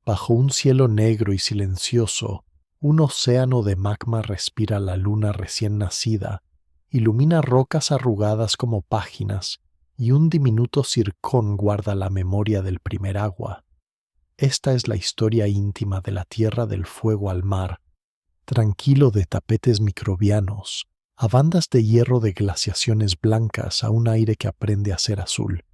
Bajo un cielo negro y silencioso, un océano de magma respira la luna recién nacida, ilumina rocas arrugadas como páginas, y un diminuto circón guarda la memoria del primer agua. Esta es la historia íntima de la Tierra del Fuego al mar, tranquilo de tapetes microbianos, a bandas de hierro de glaciaciones blancas a un aire que aprende a ser azul.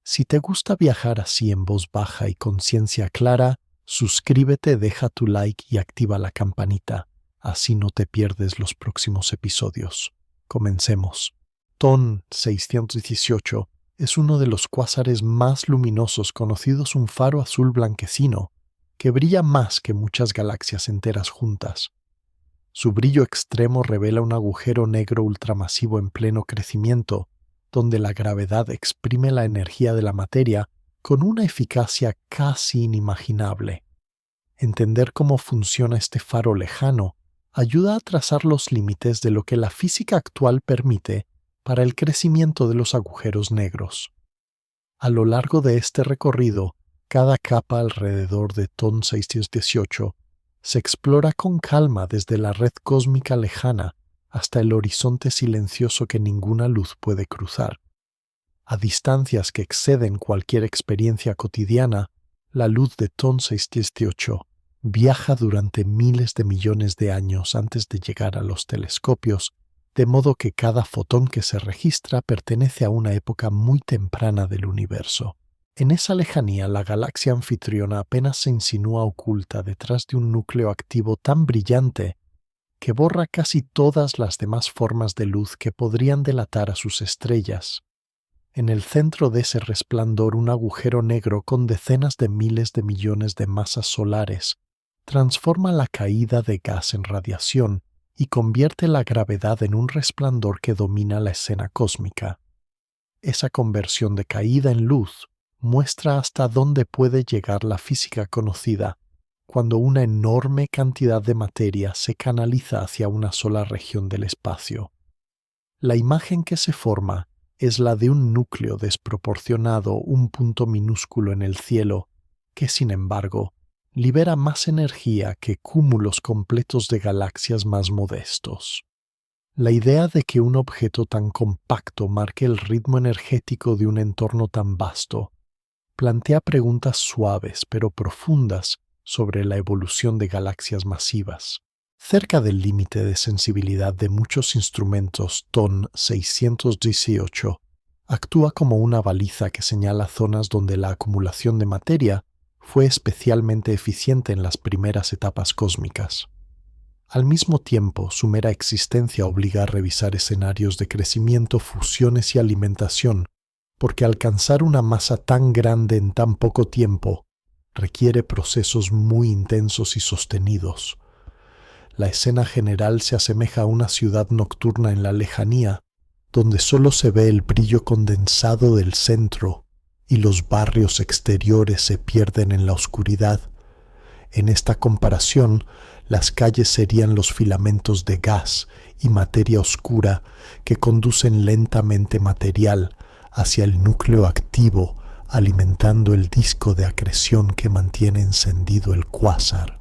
Si te gusta viajar así en voz baja y conciencia clara, suscríbete, deja tu like y activa la campanita, así no te pierdes los próximos episodios. Comencemos. TON 618 es uno de los cuásares más luminosos conocidos, un faro azul blanquecino que brilla más que muchas galaxias enteras juntas. Su brillo extremo revela un agujero negro ultramasivo en pleno crecimiento, donde la gravedad exprime la energía de la materia con una eficacia casi inimaginable. Entender cómo funciona este faro lejano ayuda a trazar los límites de lo que la física actual permite para el crecimiento de los agujeros negros. A lo largo de este recorrido, cada capa alrededor de TON 618 se explora con calma desde la red cósmica lejana hasta el horizonte silencioso que ninguna luz puede cruzar. A distancias que exceden cualquier experiencia cotidiana, la luz de TON 618 viaja durante miles de millones de años antes de llegar a los telescopios, de modo que cada fotón que se registra pertenece a una época muy temprana del universo. En esa lejanía, la galaxia anfitriona apenas se insinúa oculta detrás de un núcleo activo tan brillante que borra casi todas las demás formas de luz que podrían delatar a sus estrellas. En el centro de ese resplandor, un agujero negro con decenas de miles de millones de masas solares transforma la caída de gas en radiación y convierte la gravedad en un resplandor que domina la escena cósmica. Esa conversión de caída en luz muestra hasta dónde puede llegar la física conocida cuando una enorme cantidad de materia se canaliza hacia una sola región del espacio. La imagen que se forma es la de un núcleo desproporcionado, un punto minúsculo en el cielo, que sin embargo libera más energía que cúmulos completos de galaxias más modestos. La idea de que un objeto tan compacto marque el ritmo energético de un entorno tan vasto plantea preguntas suaves pero profundas sobre la evolución de galaxias masivas. Cerca del límite de sensibilidad de muchos instrumentos, TON 618 actúa como una baliza que señala zonas donde la acumulación de materia fue especialmente eficiente en las primeras etapas cósmicas. Al mismo tiempo, su mera existencia obliga a revisar escenarios de crecimiento, fusiones y alimentación, porque alcanzar una masa tan grande en tan poco tiempo requiere procesos muy intensos y sostenidos. La escena general se asemeja a una ciudad nocturna en la lejanía, donde solo se ve el brillo condensado del centro y los barrios exteriores se pierden en la oscuridad. En esta comparación, las calles serían los filamentos de gas y materia oscura que conducen lentamente material hacia el núcleo activo, alimentando el disco de acreción que mantiene encendido el cuásar.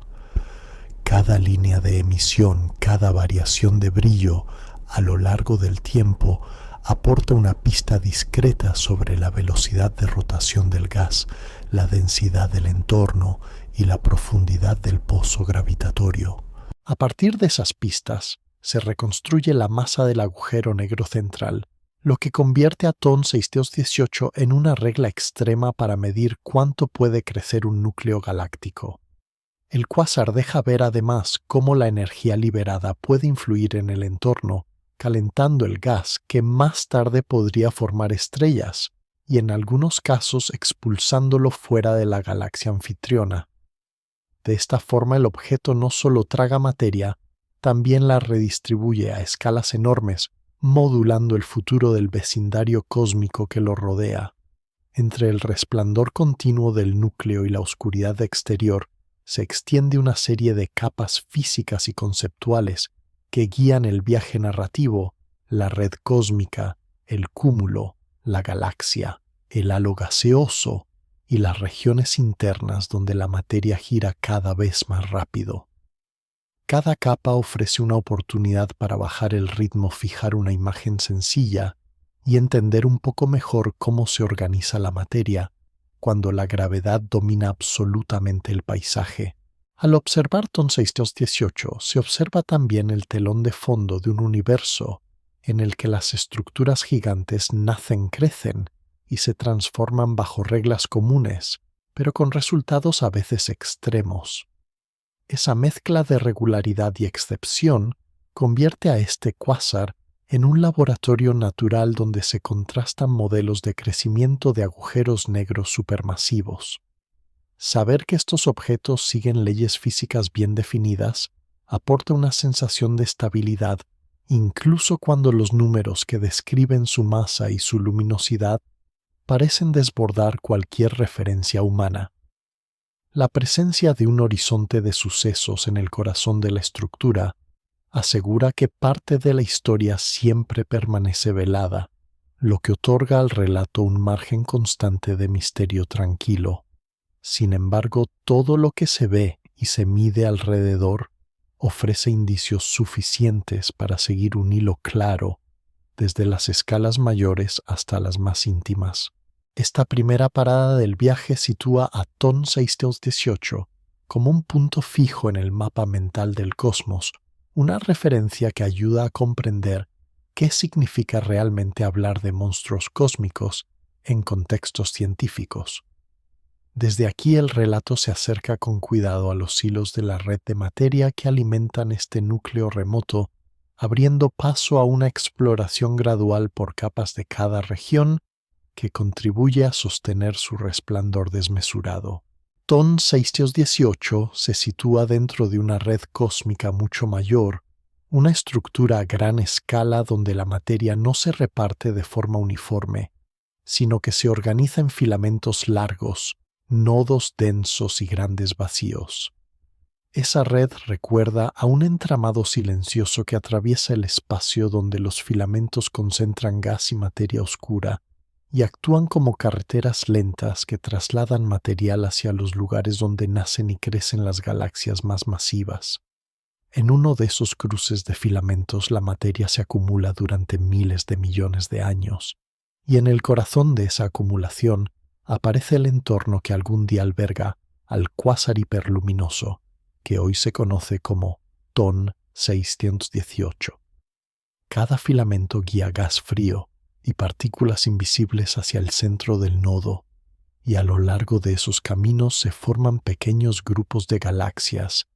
Cada línea de emisión, cada variación de brillo a lo largo del tiempo aporta una pista discreta sobre la velocidad de rotación del gas, la densidad del entorno y la profundidad del pozo gravitatorio. A partir de esas pistas, se reconstruye la masa del agujero negro central, lo que convierte a TON 618 en una regla extrema para medir cuánto puede crecer un núcleo galáctico. El cuásar deja ver además cómo la energía liberada puede influir en el entorno, calentando el gas que más tarde podría formar estrellas y en algunos casos expulsándolo fuera de la galaxia anfitriona. De esta forma el objeto no solo traga materia, también la redistribuye a escalas enormes, modulando el futuro del vecindario cósmico que lo rodea. Entre el resplandor continuo del núcleo y la oscuridad exterior se extiende una serie de capas físicas y conceptuales que guían el viaje narrativo, la red cósmica, el cúmulo, la galaxia, el halo gaseoso, y las regiones internas donde la materia gira cada vez más rápido. Cada capa ofrece una oportunidad para bajar el ritmo, fijar una imagen sencilla y entender un poco mejor cómo se organiza la materia cuando la gravedad domina absolutamente el paisaje. Al observar TON 618 se observa también el telón de fondo de un universo en el que las estructuras gigantes nacen, crecen y se transforman bajo reglas comunes, pero con resultados a veces extremos. Esa mezcla de regularidad y excepción convierte a este cuásar en un laboratorio natural donde se contrastan modelos de crecimiento de agujeros negros supermasivos. Saber que estos objetos siguen leyes físicas bien definidas aporta una sensación de estabilidad incluso cuando los números que describen su masa y su luminosidad parecen desbordar cualquier referencia humana. La presencia de un horizonte de sucesos en el corazón de la estructura asegura que parte de la historia siempre permanece velada, lo que otorga al relato un margen constante de misterio tranquilo. Sin embargo, todo lo que se ve y se mide alrededor ofrece indicios suficientes para seguir un hilo claro desde las escalas mayores hasta las más íntimas. Esta primera parada del viaje sitúa a TON 618 como un punto fijo en el mapa mental del cosmos, una referencia que ayuda a comprender qué significa realmente hablar de monstruos cósmicos en contextos científicos. Desde aquí el relato se acerca con cuidado a los hilos de la red de materia que alimentan este núcleo remoto, abriendo paso a una exploración gradual por capas de cada región que contribuye a sostener su resplandor desmesurado. TON 618 se sitúa dentro de una red cósmica mucho mayor, una estructura a gran escala donde la materia no se reparte de forma uniforme, sino que se organiza en filamentos largos, nodos densos y grandes vacíos. Esa red recuerda a un entramado silencioso que atraviesa el espacio donde los filamentos concentran gas y materia oscura y actúan como carreteras lentas que trasladan material hacia los lugares donde nacen y crecen las galaxias más masivas. En uno de esos cruces de filamentos la materia se acumula durante miles de millones de años, y en el corazón de esa acumulación aparece el entorno que algún día alberga al cuásar hiperluminoso, que hoy se conoce como TON 618. Cada filamento guía gas frío y partículas invisibles hacia el centro del nodo, y a lo largo de esos caminos se forman pequeños grupos de galaxias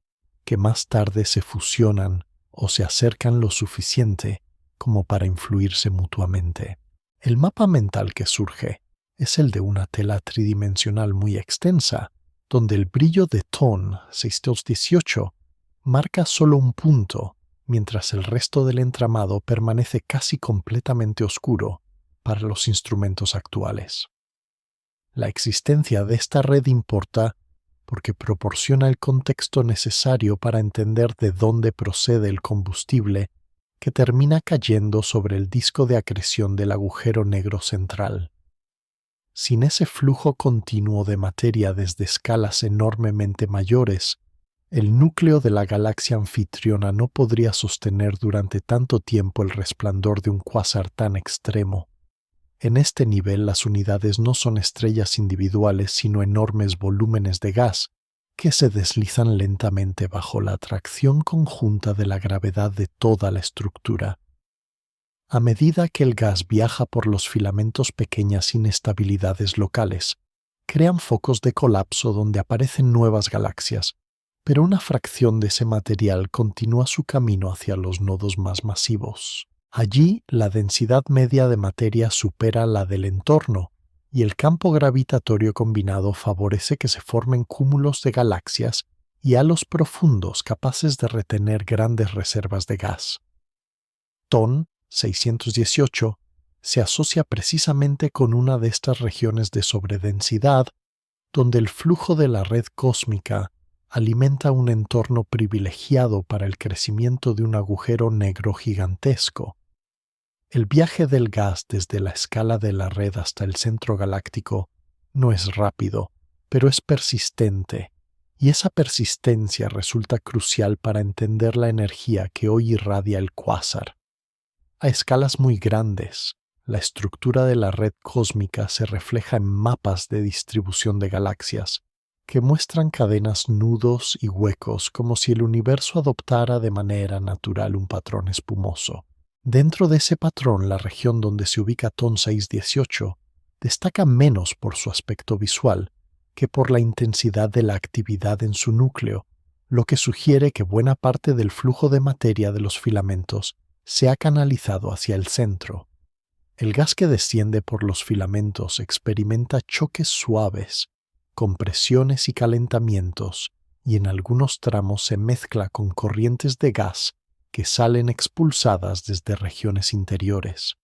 que más tarde se fusionan o se acercan lo suficiente como para influirse mutuamente. El mapa mental que surge es el de una tela tridimensional muy extensa, donde el brillo de TON 618 marca solo un punto, mientras el resto del entramado permanece casi completamente oscuro para los instrumentos actuales. La existencia de esta red importa porque proporciona el contexto necesario para entender de dónde procede el combustible que termina cayendo sobre el disco de acreción del agujero negro central. Sin ese flujo continuo de materia desde escalas enormemente mayores, el núcleo de la galaxia anfitriona no podría sostener durante tanto tiempo el resplandor de un cuásar tan extremo. En este nivel las unidades no son estrellas individuales sino enormes volúmenes de gas que se deslizan lentamente bajo la atracción conjunta de la gravedad de toda la estructura. A medida que el gas viaja por los filamentos, pequeñas inestabilidades locales crean focos de colapso donde aparecen nuevas galaxias, pero una fracción de ese material continúa su camino hacia los nodos más masivos. Allí, la densidad media de materia supera la del entorno, y el campo gravitatorio combinado favorece que se formen cúmulos de galaxias y halos profundos capaces de retener grandes reservas de gas. TON 618 se asocia precisamente con una de estas regiones de sobredensidad, donde el flujo de la red cósmica alimenta un entorno privilegiado para el crecimiento de un agujero negro gigantesco. El viaje del gas desde la escala de la red hasta el centro galáctico No es rápido, pero es persistente, y esa persistencia resulta crucial para entender la energía que hoy irradia el cuásar. A escalas muy grandes, la estructura de la red cósmica se refleja en mapas de distribución de galaxias, que muestran cadenas, nudos y huecos como si el universo adoptara de manera natural un patrón espumoso. Dentro de ese patrón, la región donde se ubica TON 618 destaca menos por su aspecto visual que por la intensidad de la actividad en su núcleo, lo que sugiere que buena parte del flujo de materia de los filamentos se ha canalizado hacia el centro. El gas que desciende por los filamentos experimenta choques suaves, compresiones y calentamientos, y en algunos tramos se mezcla con corrientes de gas que salen expulsadas desde regiones interiores.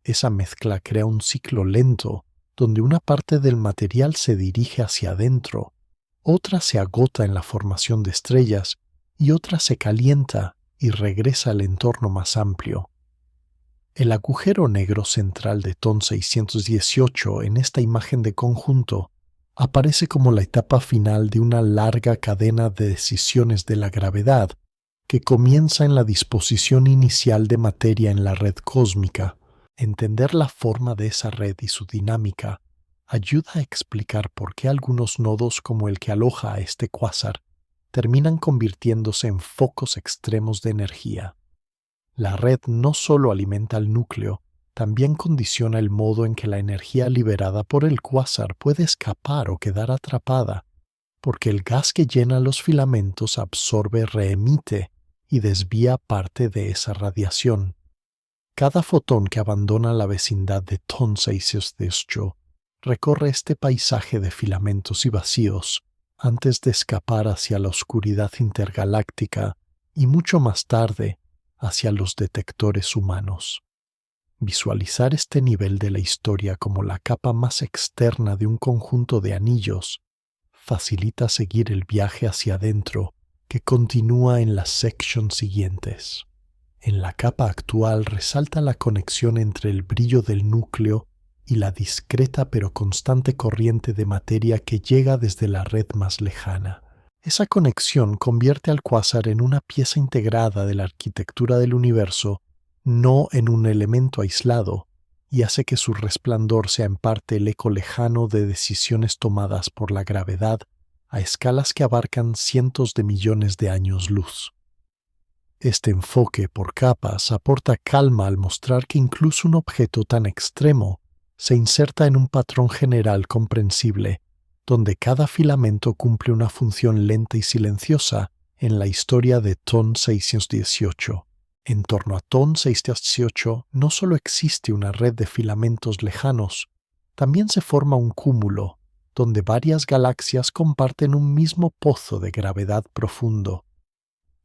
Esa mezcla crea un ciclo lento donde una parte del material se dirige hacia adentro, otra se agota en la formación de estrellas y otra se calienta y regresa al entorno más amplio. El agujero negro central de TON 618 en esta imagen de conjunto aparece como la etapa final de una larga cadena de decisiones de la gravedad que comienza en la disposición inicial de materia en la red cósmica. Entender la forma de esa red y su dinámica ayuda a explicar por qué algunos nodos como el que aloja a este cuásar terminan convirtiéndose en focos extremos de energía. La red no solo alimenta el núcleo, también condiciona el modo en que la energía liberada por el cuásar puede escapar o quedar atrapada, porque el gas que llena los filamentos absorbe, reemite y desvía parte de esa radiación. Cada fotón que abandona la vecindad de TON 618 recorre este paisaje de filamentos y vacíos antes de escapar hacia la oscuridad intergaláctica y mucho más tarde hacia los detectores humanos. Visualizar este nivel de la historia como la capa más externa de un conjunto de anillos facilita seguir el viaje hacia adentro que continúa en las sections siguientes. En la capa actual resalta la conexión entre el brillo del núcleo y la discreta pero constante corriente de materia que llega desde la red más lejana. Esa conexión convierte al cuásar en una pieza integrada de la arquitectura del universo, no en un elemento aislado, y hace que su resplandor sea en parte el eco lejano de decisiones tomadas por la gravedad a escalas que abarcan cientos de millones de años luz. Este enfoque por capas aporta calma al mostrar que incluso un objeto tan extremo se inserta en un patrón general comprensible, donde cada filamento cumple una función lenta y silenciosa en la historia de TON 618. En torno a TON 618 no solo existe una red de filamentos lejanos, también se forma un cúmulo, donde varias galaxias comparten un mismo pozo de gravedad profundo.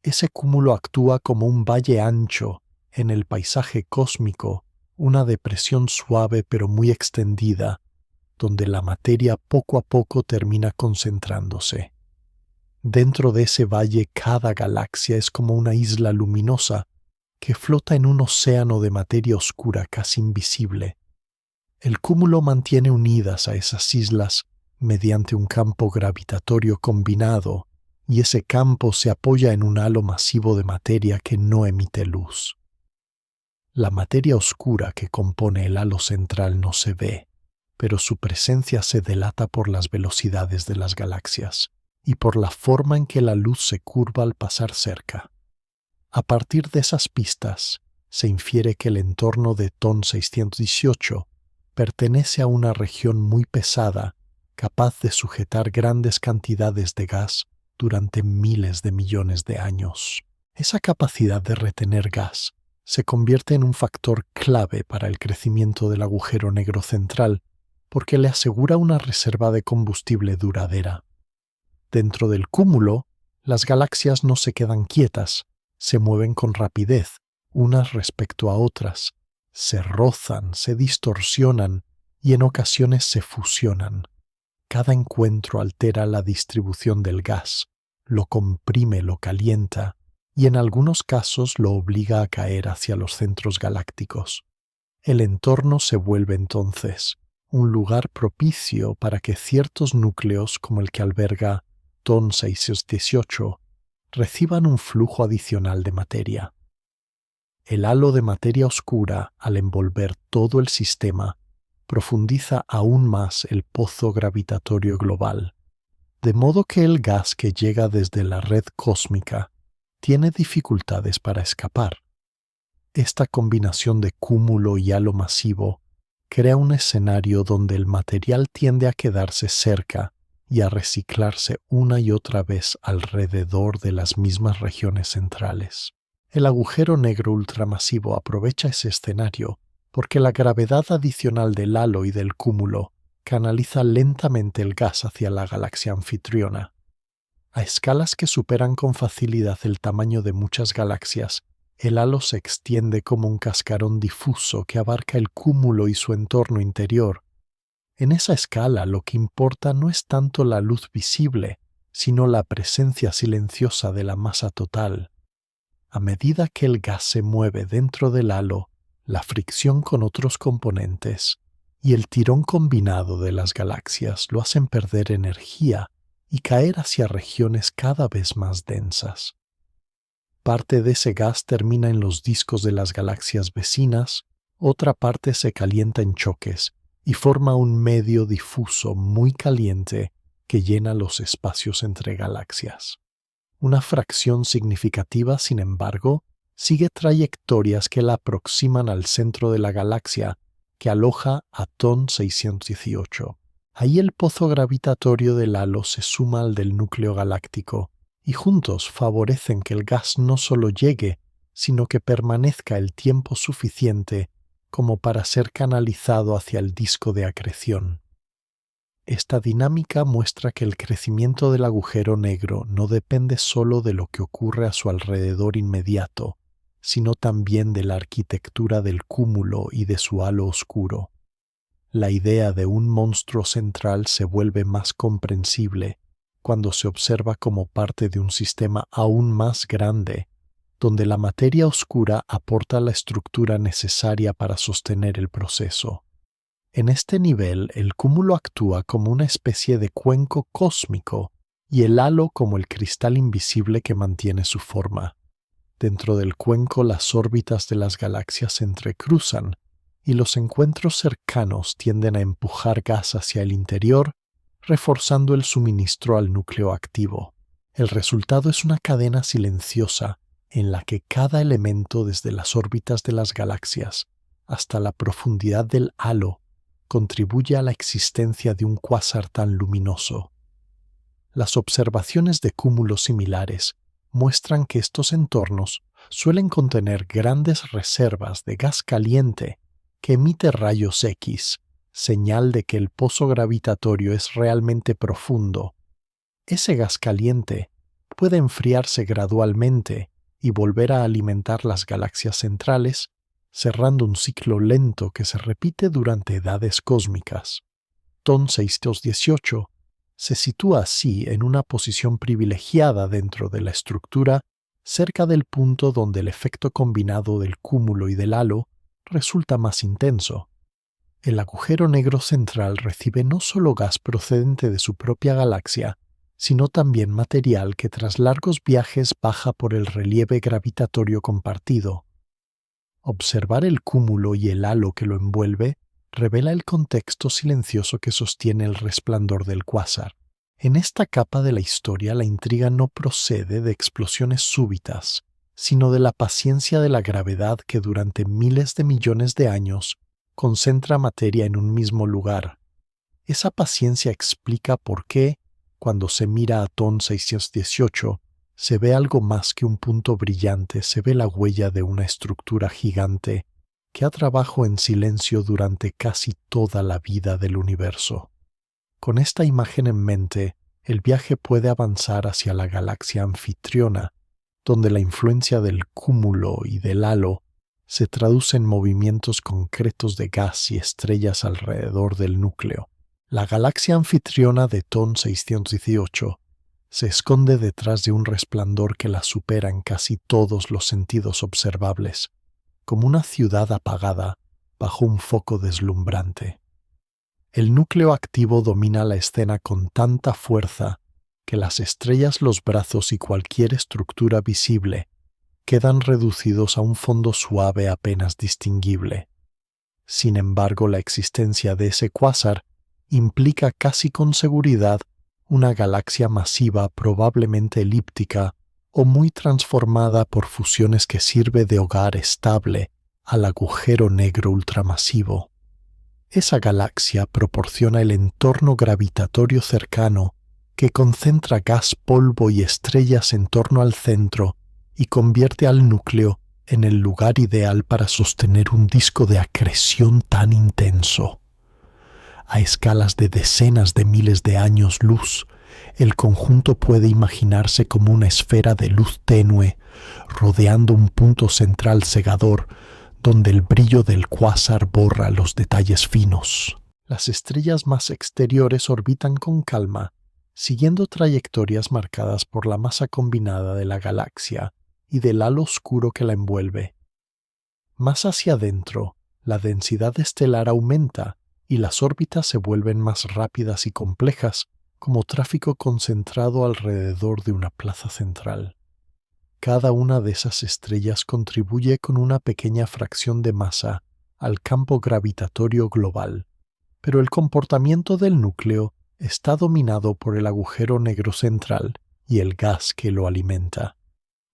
Ese cúmulo actúa como un valle ancho en el paisaje cósmico, una depresión suave pero muy extendida, donde la materia poco a poco termina concentrándose. Dentro de ese valle cada galaxia es como una isla luminosa que flota en un océano de materia oscura casi invisible. El cúmulo mantiene unidas a esas islas mediante un campo gravitatorio combinado, y ese campo se apoya en un halo masivo de materia que no emite luz. La materia oscura que compone el halo central no se ve, pero su presencia se delata por las velocidades de las galaxias y por la forma en que la luz se curva al pasar cerca. A partir de esas pistas, se infiere que el entorno de TON 618 pertenece a una región muy pesada, capaz de sujetar grandes cantidades de gas durante miles de millones de años. Esa capacidad de retener gas se convierte en un factor clave para el crecimiento del agujero negro central, porque le asegura una reserva de combustible duradera. Dentro del cúmulo, las galaxias no se quedan quietas, se mueven con rapidez, unas respecto a otras, se rozan, se distorsionan y en ocasiones se fusionan. Cada encuentro altera la distribución del gas, lo comprime, lo calienta y en algunos casos lo obliga a caer hacia los centros galácticos. El entorno se vuelve entonces un lugar propicio para que ciertos núcleos, como el que alberga TON 618, reciban un flujo adicional de materia. El halo de materia oscura, al envolver todo el sistema, profundiza aún más el pozo gravitatorio global, de modo que el gas que llega desde la red cósmica tiene dificultades para escapar. Esta combinación de cúmulo y halo masivo crea un escenario donde el material tiende a quedarse cerca y a reciclarse una y otra vez alrededor de las mismas regiones centrales. El agujero negro ultramasivo aprovecha ese escenario porque la gravedad adicional del halo y del cúmulo canaliza lentamente el gas hacia la galaxia anfitriona. A escalas que superan con facilidad el tamaño de muchas galaxias, el halo se extiende como un cascarón difuso que abarca el cúmulo y su entorno interior. En esa escala lo que importa no es tanto la luz visible, sino la presencia silenciosa de la masa total. A medida que el gas se mueve dentro del halo, la fricción con otros componentes y el tirón combinado de las galaxias lo hacen perder energía y caer hacia regiones cada vez más densas. Parte de ese gas termina en los discos de las galaxias vecinas, otra parte se calienta en choques y forma un medio difuso muy caliente que llena los espacios entre galaxias. Una fracción significativa, sin embargo, sigue trayectorias que la aproximan al centro de la galaxia que aloja a TON 618. Ahí el pozo gravitatorio del halo se suma al del núcleo galáctico y juntos favorecen que el gas no solo llegue, sino que permanezca el tiempo suficiente como para ser canalizado hacia el disco de acreción. Esta dinámica muestra que el crecimiento del agujero negro no depende solo de lo que ocurre a su alrededor inmediato, sino también de la arquitectura del cúmulo y de su halo oscuro. La idea de un monstruo central se vuelve más comprensible cuando se observa como parte de un sistema aún más grande, donde la materia oscura aporta la estructura necesaria para sostener el proceso. En este nivel, el cúmulo actúa como una especie de cuenco cósmico y el halo como el cristal invisible que mantiene su forma. Dentro del cuenco, las órbitas de las galaxias se entrecruzan y los encuentros cercanos tienden a empujar gas hacia el interior, reforzando el suministro al núcleo activo. El resultado es una cadena silenciosa en la que cada elemento, desde las órbitas de las galaxias hasta la profundidad del halo, contribuye a la existencia de un cuásar tan luminoso. Las observaciones de cúmulos similares muestran que estos entornos suelen contener grandes reservas de gas caliente que emite rayos X, señal de que el pozo gravitatorio es realmente profundo. Ese gas caliente puede enfriarse gradualmente y volver a alimentar las galaxias centrales, cerrando un ciclo lento que se repite durante edades cósmicas. TON 618 se sitúa así en una posición privilegiada dentro de la estructura, cerca del punto donde el efecto combinado del cúmulo y del halo resulta más intenso. El agujero negro central recibe no solo gas procedente de su propia galaxia, sino también material que tras largos viajes baja por el relieve gravitatorio compartido. Observar el cúmulo y el halo que lo envuelve revela el contexto silencioso que sostiene el resplandor del cuásar. En esta capa de la historia, la intriga no procede de explosiones súbitas, sino de la paciencia de la gravedad que durante miles de millones de años concentra materia en un mismo lugar. Esa paciencia explica por qué, cuando se mira a TON 618, se ve algo más que un punto brillante, se ve la huella de una estructura gigante que ha trabajado en silencio durante casi toda la vida del universo. Con esta imagen en mente, el viaje puede avanzar hacia la galaxia anfitriona, donde la influencia del cúmulo y del halo se traduce en movimientos concretos de gas y estrellas alrededor del núcleo. La galaxia anfitriona de TON 618 se esconde detrás de un resplandor que la supera en casi todos los sentidos observables, como una ciudad apagada bajo un foco deslumbrante. El núcleo activo domina la escena con tanta fuerza que las estrellas, los brazos y cualquier estructura visible quedan reducidos a un fondo suave apenas distinguible. Sin embargo, la existencia de ese cuásar implica casi con seguridad una galaxia masiva, probablemente elíptica o muy transformada por fusiones, que sirve de hogar estable al agujero negro ultramasivo. Esa galaxia proporciona el entorno gravitatorio cercano que concentra gas, polvo y estrellas en torno al centro y convierte al núcleo en el lugar ideal para sostener un disco de acreción tan intenso. A escalas de decenas de miles de años luz, el conjunto puede imaginarse como una esfera de luz tenue, rodeando un punto central cegador, donde el brillo del cuásar borra los detalles finos. Las estrellas más exteriores orbitan con calma, siguiendo trayectorias marcadas por la masa combinada de la galaxia y del halo oscuro que la envuelve. Más hacia adentro, la densidad estelar aumenta y las órbitas se vuelven más rápidas y complejas, como tráfico concentrado alrededor de una plaza central. Cada una de esas estrellas contribuye con una pequeña fracción de masa al campo gravitatorio global, pero el comportamiento del núcleo está dominado por el agujero negro central y el gas que lo alimenta.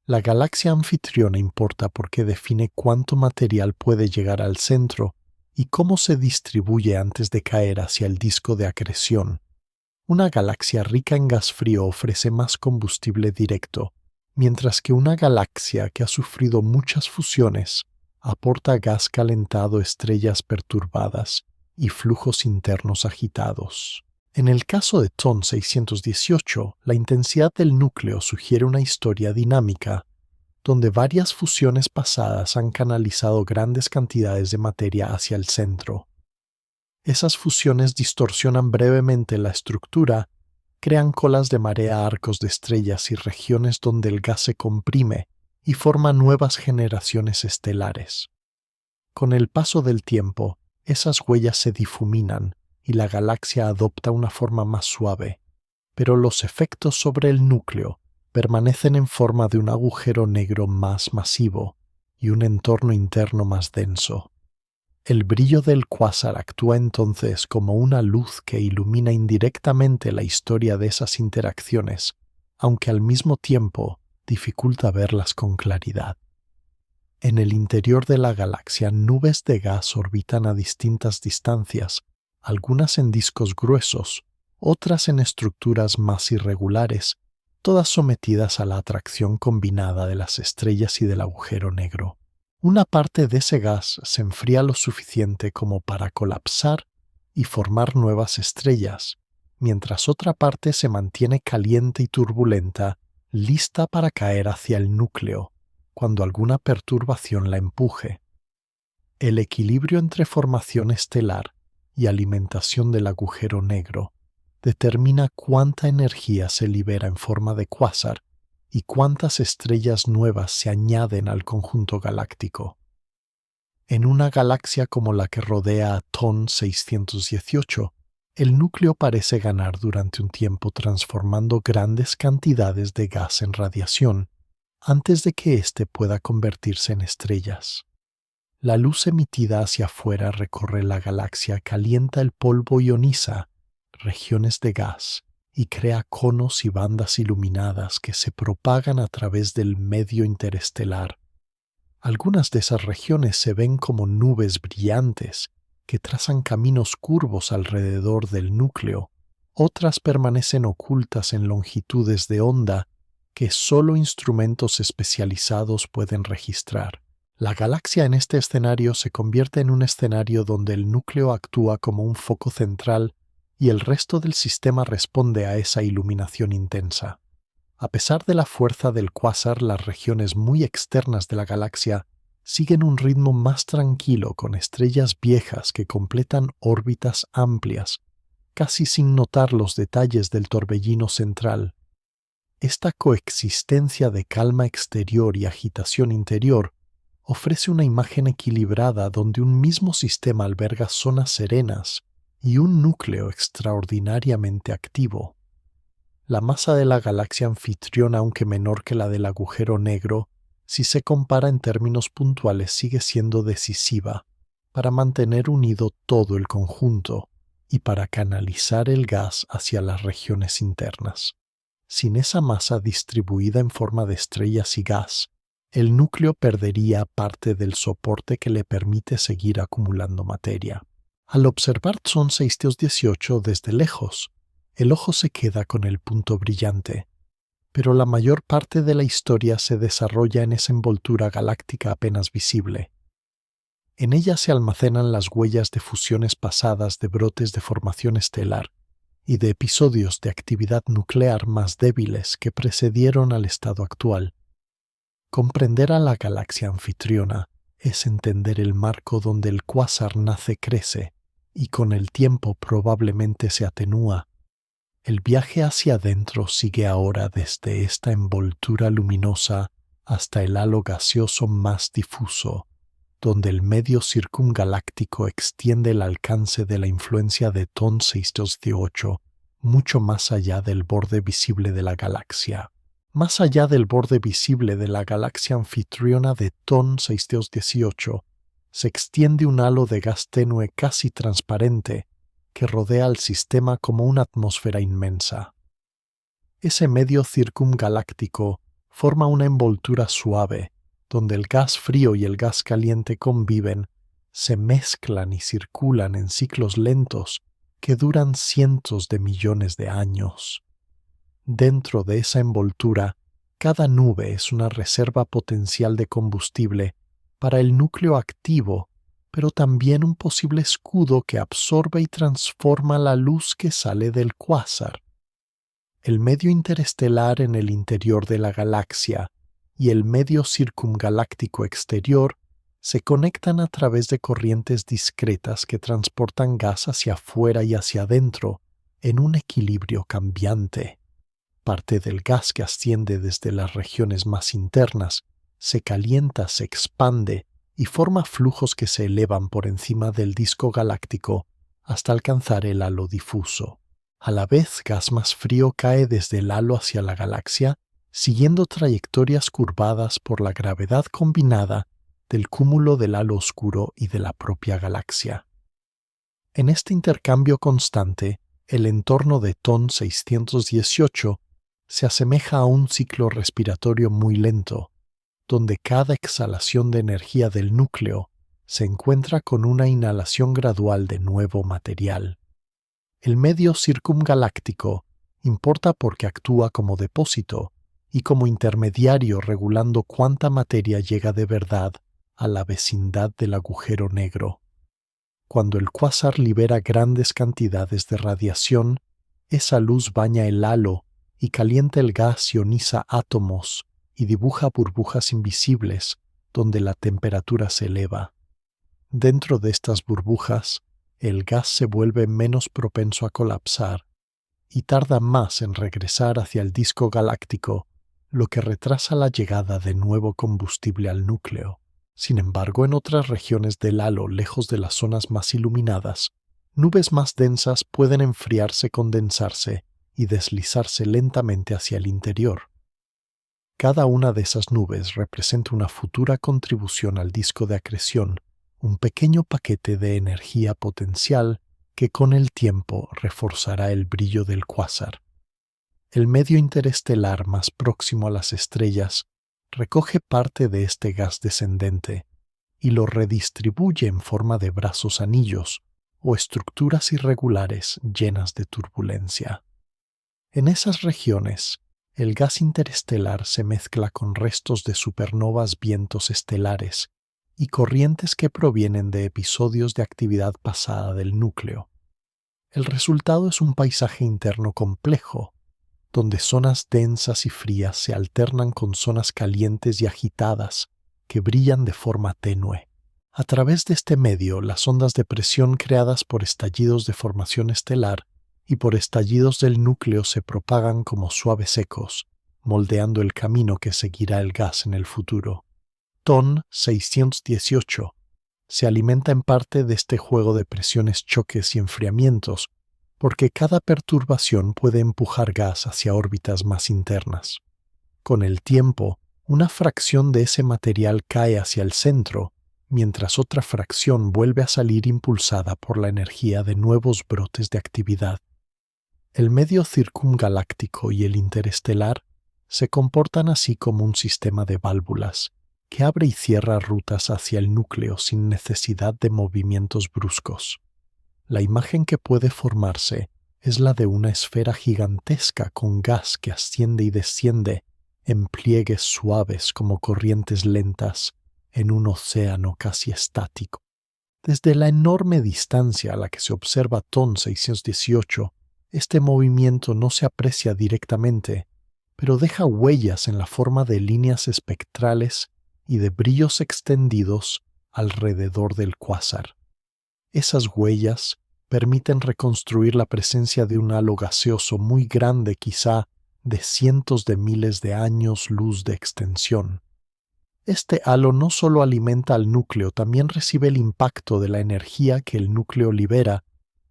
La galaxia anfitriona importa porque define cuánto material puede llegar al centro y cómo se distribuye antes de caer hacia el disco de acreción. Una galaxia rica en gas frío ofrece más combustible directo, mientras que una galaxia que ha sufrido muchas fusiones aporta gas calentado, estrellas perturbadas y flujos internos agitados. En el caso de TON 618, la intensidad del núcleo sugiere una historia dinámica, donde varias fusiones pasadas han canalizado grandes cantidades de materia hacia el centro. Esas fusiones distorsionan brevemente la estructura, crean colas de marea, arcos de estrellas y regiones donde el gas se comprime y forma nuevas generaciones estelares. Con el paso del tiempo, esas huellas se difuminan y la galaxia adopta una forma más suave, pero los efectos sobre el núcleo permanecen en forma de un agujero negro más masivo y un entorno interno más denso. El brillo del cuásar actúa entonces como una luz que ilumina indirectamente la historia de esas interacciones, aunque al mismo tiempo dificulta verlas con claridad. En el interior de la galaxia, nubes de gas orbitan a distintas distancias, algunas en discos gruesos, otras en estructuras más irregulares, todas sometidas a la atracción combinada de las estrellas y del agujero negro. Una parte de ese gas se enfría lo suficiente como para colapsar y formar nuevas estrellas, mientras otra parte se mantiene caliente y turbulenta, lista para caer hacia el núcleo cuando alguna perturbación la empuje. El equilibrio entre formación estelar y alimentación del agujero negro determina cuánta energía se libera en forma de cuásar y cuántas estrellas nuevas se añaden al conjunto galáctico. En una galaxia como la que rodea a TON 618, el núcleo parece ganar durante un tiempo, transformando grandes cantidades de gas en radiación antes de que éste pueda convertirse en estrellas. La luz emitida hacia afuera recorre la galaxia, calienta el polvo, ioniza regiones de gas y crea conos y bandas iluminadas que se propagan a través del medio interestelar. Algunas de esas regiones se ven como nubes brillantes que trazan caminos curvos alrededor del núcleo. Otras permanecen ocultas en longitudes de onda que solo instrumentos especializados pueden registrar. La galaxia en este escenario se convierte en un escenario donde el núcleo actúa como un foco central y el resto del sistema responde a esa iluminación intensa. A pesar de la fuerza del cuásar, las regiones muy externas de la galaxia siguen un ritmo más tranquilo, con estrellas viejas que completan órbitas amplias, casi sin notar los detalles del torbellino central. Esta coexistencia de calma exterior y agitación interior ofrece una imagen equilibrada donde un mismo sistema alberga zonas serenas y un núcleo extraordinariamente activo. La masa de la galaxia anfitriona, aunque menor que la del agujero negro, si se compara en términos puntuales, sigue siendo decisiva para mantener unido todo el conjunto y para canalizar el gas hacia las regiones internas. Sin esa masa distribuida en forma de estrellas y gas, el núcleo perdería parte del soporte que le permite seguir acumulando materia. Al observar TSON 618 desde lejos, el ojo se queda con el punto brillante, pero la mayor parte de la historia se desarrolla en esa envoltura galáctica apenas visible. En ella se almacenan las huellas de fusiones pasadas de brotes de formación estelar y de episodios de actividad nuclear más débiles que precedieron al estado actual. Comprender a la galaxia anfitriona es entender el marco donde el cuásar nace-crece y con el tiempo probablemente se atenúa. El viaje hacia adentro sigue ahora desde esta envoltura luminosa hasta el halo gaseoso más difuso, donde el medio circungaláctico extiende el alcance de la influencia de TON 618 mucho más allá del borde visible de la galaxia. Más allá del borde visible de la galaxia anfitriona de TON 618, se extiende un halo de gas tenue casi transparente que rodea al sistema como una atmósfera inmensa. Ese medio circungaláctico forma una envoltura suave, donde el gas frío y el gas caliente conviven, se mezclan y circulan en ciclos lentos que duran cientos de millones de años. Dentro de esa envoltura, cada nube es una reserva potencial de combustible para el núcleo activo, pero también un posible escudo que absorbe y transforma la luz que sale del cuásar. El medio interestelar en el interior de la galaxia y el medio circungaláctico exterior se conectan a través de corrientes discretas que transportan gas hacia afuera y hacia adentro en un equilibrio cambiante. Parte del gas que asciende desde las regiones más internas se calienta, se expande y forma flujos que se elevan por encima del disco galáctico hasta alcanzar el halo difuso. A la vez, gas más frío cae desde el halo hacia la galaxia, siguiendo trayectorias curvadas por la gravedad combinada del cúmulo del halo oscuro y de la propia galaxia. En este intercambio constante, el entorno de TON 618 se asemeja a un ciclo respiratorio muy lento, donde cada exhalación de energía del núcleo se encuentra con una inhalación gradual de nuevo material. El medio circungaláctico importa porque actúa como depósito y como intermediario regulando cuánta materia llega de verdad a la vecindad del agujero negro. Cuando el cuásar libera grandes cantidades de radiación, esa luz baña el halo y calienta el gas, ioniza átomos y dibuja burbujas invisibles donde la temperatura se eleva. Dentro de estas burbujas, el gas se vuelve menos propenso a colapsar y tarda más en regresar hacia el disco galáctico, lo que retrasa la llegada de nuevo combustible al núcleo. Sin embargo, en otras regiones del halo, lejos de las zonas más iluminadas, nubes más densas pueden enfriarse, condensarse y deslizarse lentamente hacia el interior. Cada una de esas nubes representa una futura contribución al disco de acreción, un pequeño paquete de energía potencial que con el tiempo reforzará el brillo del cuásar. El medio interestelar más próximo a las estrellas recoge parte de este gas descendente y lo redistribuye en forma de brazos anillos o estructuras irregulares llenas de turbulencia. En esas regiones, el gas interestelar se mezcla con restos de supernovas, vientos estelares y corrientes que provienen de episodios de actividad pasada del núcleo. El resultado es un paisaje interno complejo, donde zonas densas y frías se alternan con zonas calientes y agitadas que brillan de forma tenue. A través de este medio, las ondas de presión creadas por estallidos de formación estelar y por estallidos del núcleo se propagan como suaves ecos, moldeando el camino que seguirá el gas en el futuro. TON 618 Se alimenta en parte de este juego de presiones, choques y enfriamientos, porque cada perturbación puede empujar gas hacia órbitas más internas. Con el tiempo, una fracción de ese material cae hacia el centro, mientras otra fracción vuelve a salir impulsada por la energía de nuevos brotes de actividad. El medio circungaláctico y el interestelar se comportan así como un sistema de válvulas que abre y cierra rutas hacia el núcleo sin necesidad de movimientos bruscos. La imagen que puede formarse es la de una esfera gigantesca con gas que asciende y desciende en pliegues suaves como corrientes lentas en un océano casi estático. Desde la enorme distancia a la que se observa TON 618, este movimiento no se aprecia directamente, pero deja huellas en la forma de líneas espectrales y de brillos extendidos alrededor del cuásar. Esas huellas permiten reconstruir la presencia de un halo gaseoso muy grande, quizá de cientos de miles de años luz de extensión. Este halo no solo alimenta al núcleo, también recibe el impacto de la energía que el núcleo libera,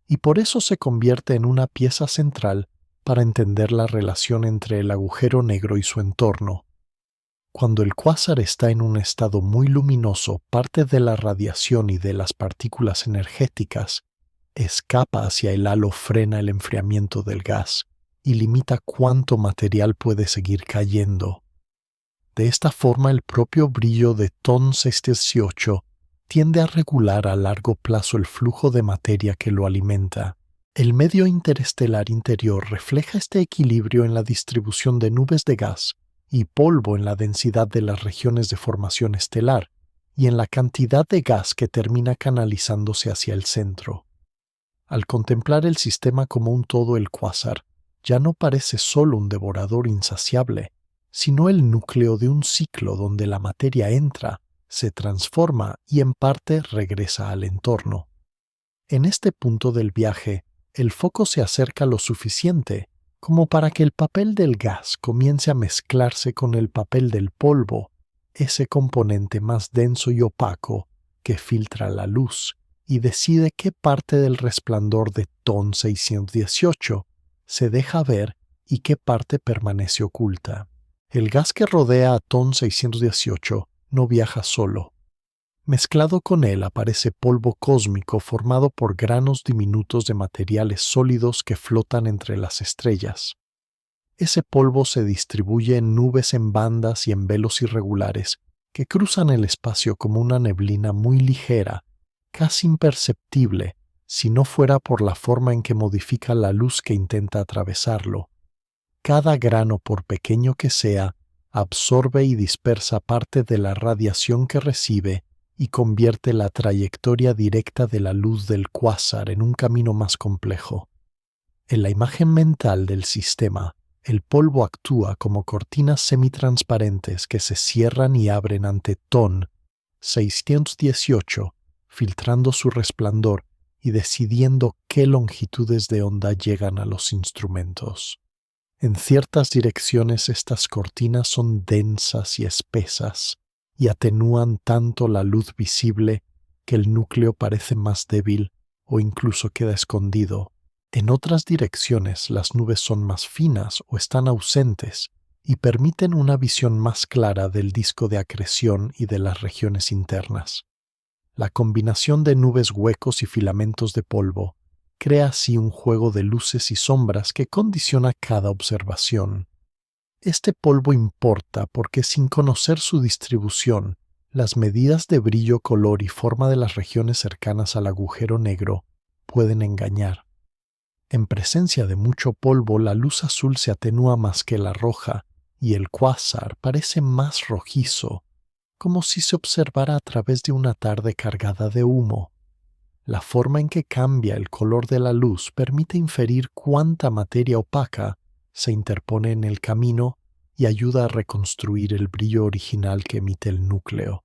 y por eso se convierte en una pieza central para entender la relación entre el agujero negro y su entorno. Cuando el cuásar está en un estado muy luminoso, parte de la radiación y de las partículas energéticas escapa hacia el halo, frena el enfriamiento del gas y limita cuánto material puede seguir cayendo. De esta forma, el propio brillo de TON 618 tiende a regular a largo plazo el flujo de materia que lo alimenta. El medio interestelar interior refleja este equilibrio en la distribución de nubes de gas y polvo en la densidad de las regiones de formación estelar y en la cantidad de gas que termina canalizándose hacia el centro. Al contemplar el sistema como un todo, el cuásar ya no parece solo un devorador insaciable, sino el núcleo de un ciclo donde la materia entra, se transforma y en parte regresa al entorno. En este punto del viaje, el foco se acerca lo suficiente como para que el papel del gas comience a mezclarse con el papel del polvo, ese componente más denso y opaco que filtra la luz y decide qué parte del resplandor de TON 618 se deja ver y qué parte permanece oculta. El gas que rodea a TON 618 no viaja solo. Mezclado con él aparece polvo cósmico formado por granos diminutos de materiales sólidos que flotan entre las estrellas. Ese polvo se distribuye en nubes en bandas y en velos irregulares que cruzan el espacio como una neblina muy ligera, casi imperceptible, si no fuera por la forma en que modifica la luz que intenta atravesarlo. Cada grano, por pequeño que sea, absorbe y dispersa parte de la radiación que recibe y convierte la trayectoria directa de la luz del cuásar en un camino más complejo. En la imagen mental del sistema, el polvo actúa como cortinas semitransparentes que se cierran y abren ante TON 618, filtrando su resplandor y decidiendo qué longitudes de onda llegan a los instrumentos. En ciertas direcciones estas cortinas son densas y espesas y atenúan tanto la luz visible que el núcleo parece más débil o incluso queda escondido. En otras direcciones las nubes son más finas o están ausentes y permiten una visión más clara del disco de acreción y de las regiones internas. La combinación de nubes, huecos y filamentos de polvo crea así un juego de luces y sombras que condiciona cada observación. Este polvo importa porque sin conocer su distribución, las medidas de brillo, color y forma de las regiones cercanas al agujero negro pueden engañar. En presencia de mucho polvo, la luz azul se atenúa más que la roja y el cuásar parece más rojizo, como si se observara a través de una tarde cargada de humo. La forma en que cambia el color de la luz permite inferir cuánta materia opaca se interpone en el camino y ayuda a reconstruir el brillo original que emite el núcleo.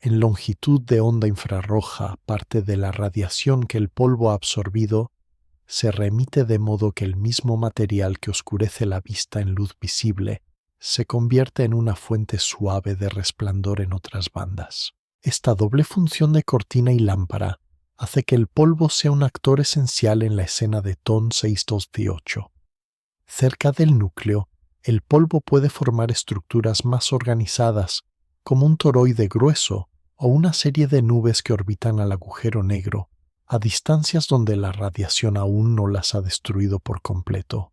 En longitud de onda infrarroja, parte de la radiación que el polvo ha absorbido se remite de modo que el mismo material que oscurece la vista en luz visible se convierte en una fuente suave de resplandor en otras bandas. Esta doble función de cortina y lámpara hace que el polvo sea un actor esencial en la escena de TON 618. Cerca del núcleo, el polvo puede formar estructuras más organizadas, como un toroide grueso o una serie de nubes que orbitan al agujero negro, a distancias donde la radiación aún no las ha destruido por completo.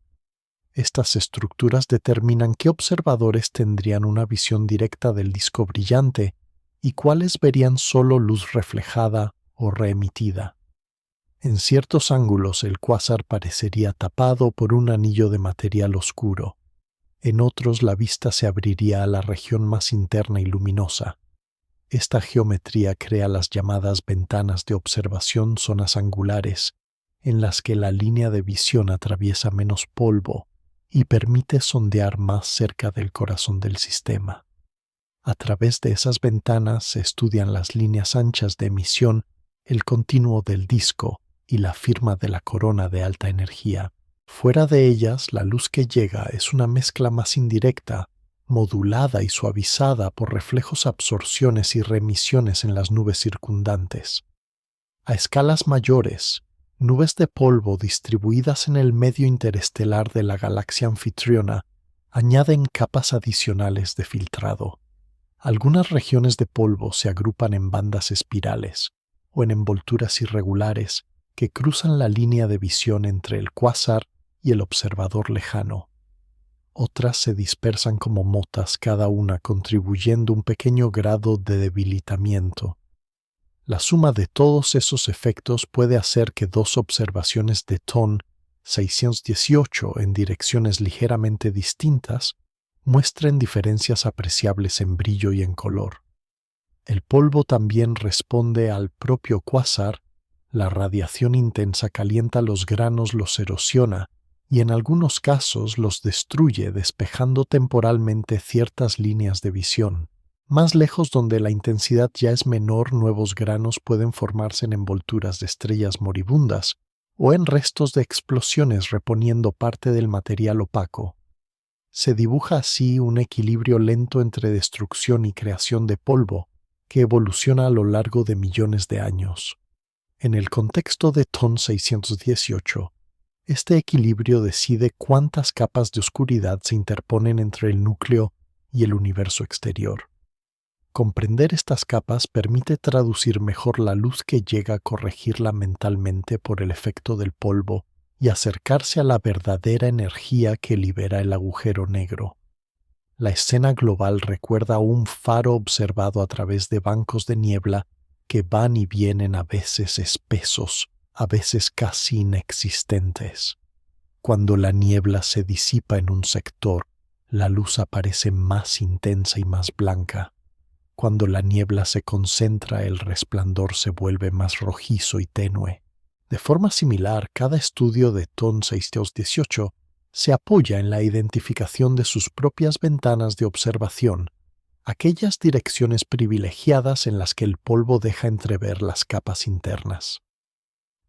Estas estructuras determinan qué observadores tendrían una visión directa del disco brillante y cuáles verían solo luz reflejada o reemitida. En ciertos ángulos el cuásar parecería tapado por un anillo de material oscuro. En otros la vista se abriría a la región más interna y luminosa. Esta geometría crea las llamadas ventanas de observación, zonas angulares, en las que la línea de visión atraviesa menos polvo y permite sondear más cerca del corazón del sistema. A través de esas ventanas se estudian las líneas anchas de emisión, el continuo del disco y la firma de la corona de alta energía. Fuera de ellas, la luz que llega es una mezcla más indirecta, modulada y suavizada por reflejos, absorciones y reemisiones en las nubes circundantes. A escalas mayores, nubes de polvo distribuidas en el medio interestelar de la galaxia anfitriona añaden capas adicionales de filtrado. Algunas regiones de polvo se agrupan en bandas espirales o en envolturas irregulares que cruzan la línea de visión entre el cuásar y el observador lejano. Otras se dispersan como motas, cada una contribuyendo un pequeño grado de debilitamiento. La suma de todos esos efectos puede hacer que dos observaciones de TON 618 en direcciones ligeramente distintas muestren diferencias apreciables en brillo y en color. El polvo también responde al propio cuásar. La radiación intensa calienta los granos, los erosiona y en algunos casos los destruye, despejando temporalmente ciertas líneas de visión. Más lejos, donde la intensidad ya es menor, nuevos granos pueden formarse en envolturas de estrellas moribundas o en restos de explosiones, reponiendo parte del material opaco. Se dibuja así un equilibrio lento entre destrucción y creación de polvo que evoluciona a lo largo de millones de años. En el contexto de TON 618, este equilibrio decide cuántas capas de oscuridad se interponen entre el núcleo y el universo exterior. Comprender estas capas permite traducir mejor la luz que llega a corregirla mentalmente por el efecto del polvo y acercarse a la verdadera energía que libera el agujero negro. La escena global recuerda a un faro observado a través de bancos de niebla que van y vienen, a veces espesos, a veces casi inexistentes. Cuando la niebla se disipa en un sector, la luz aparece más intensa y más blanca. Cuando la niebla se concentra, el resplandor se vuelve más rojizo y tenue. De forma similar, cada estudio de TON 618 se apoya en la identificación de sus propias ventanas de observación, aquellas direcciones privilegiadas en las que el polvo deja entrever las capas internas.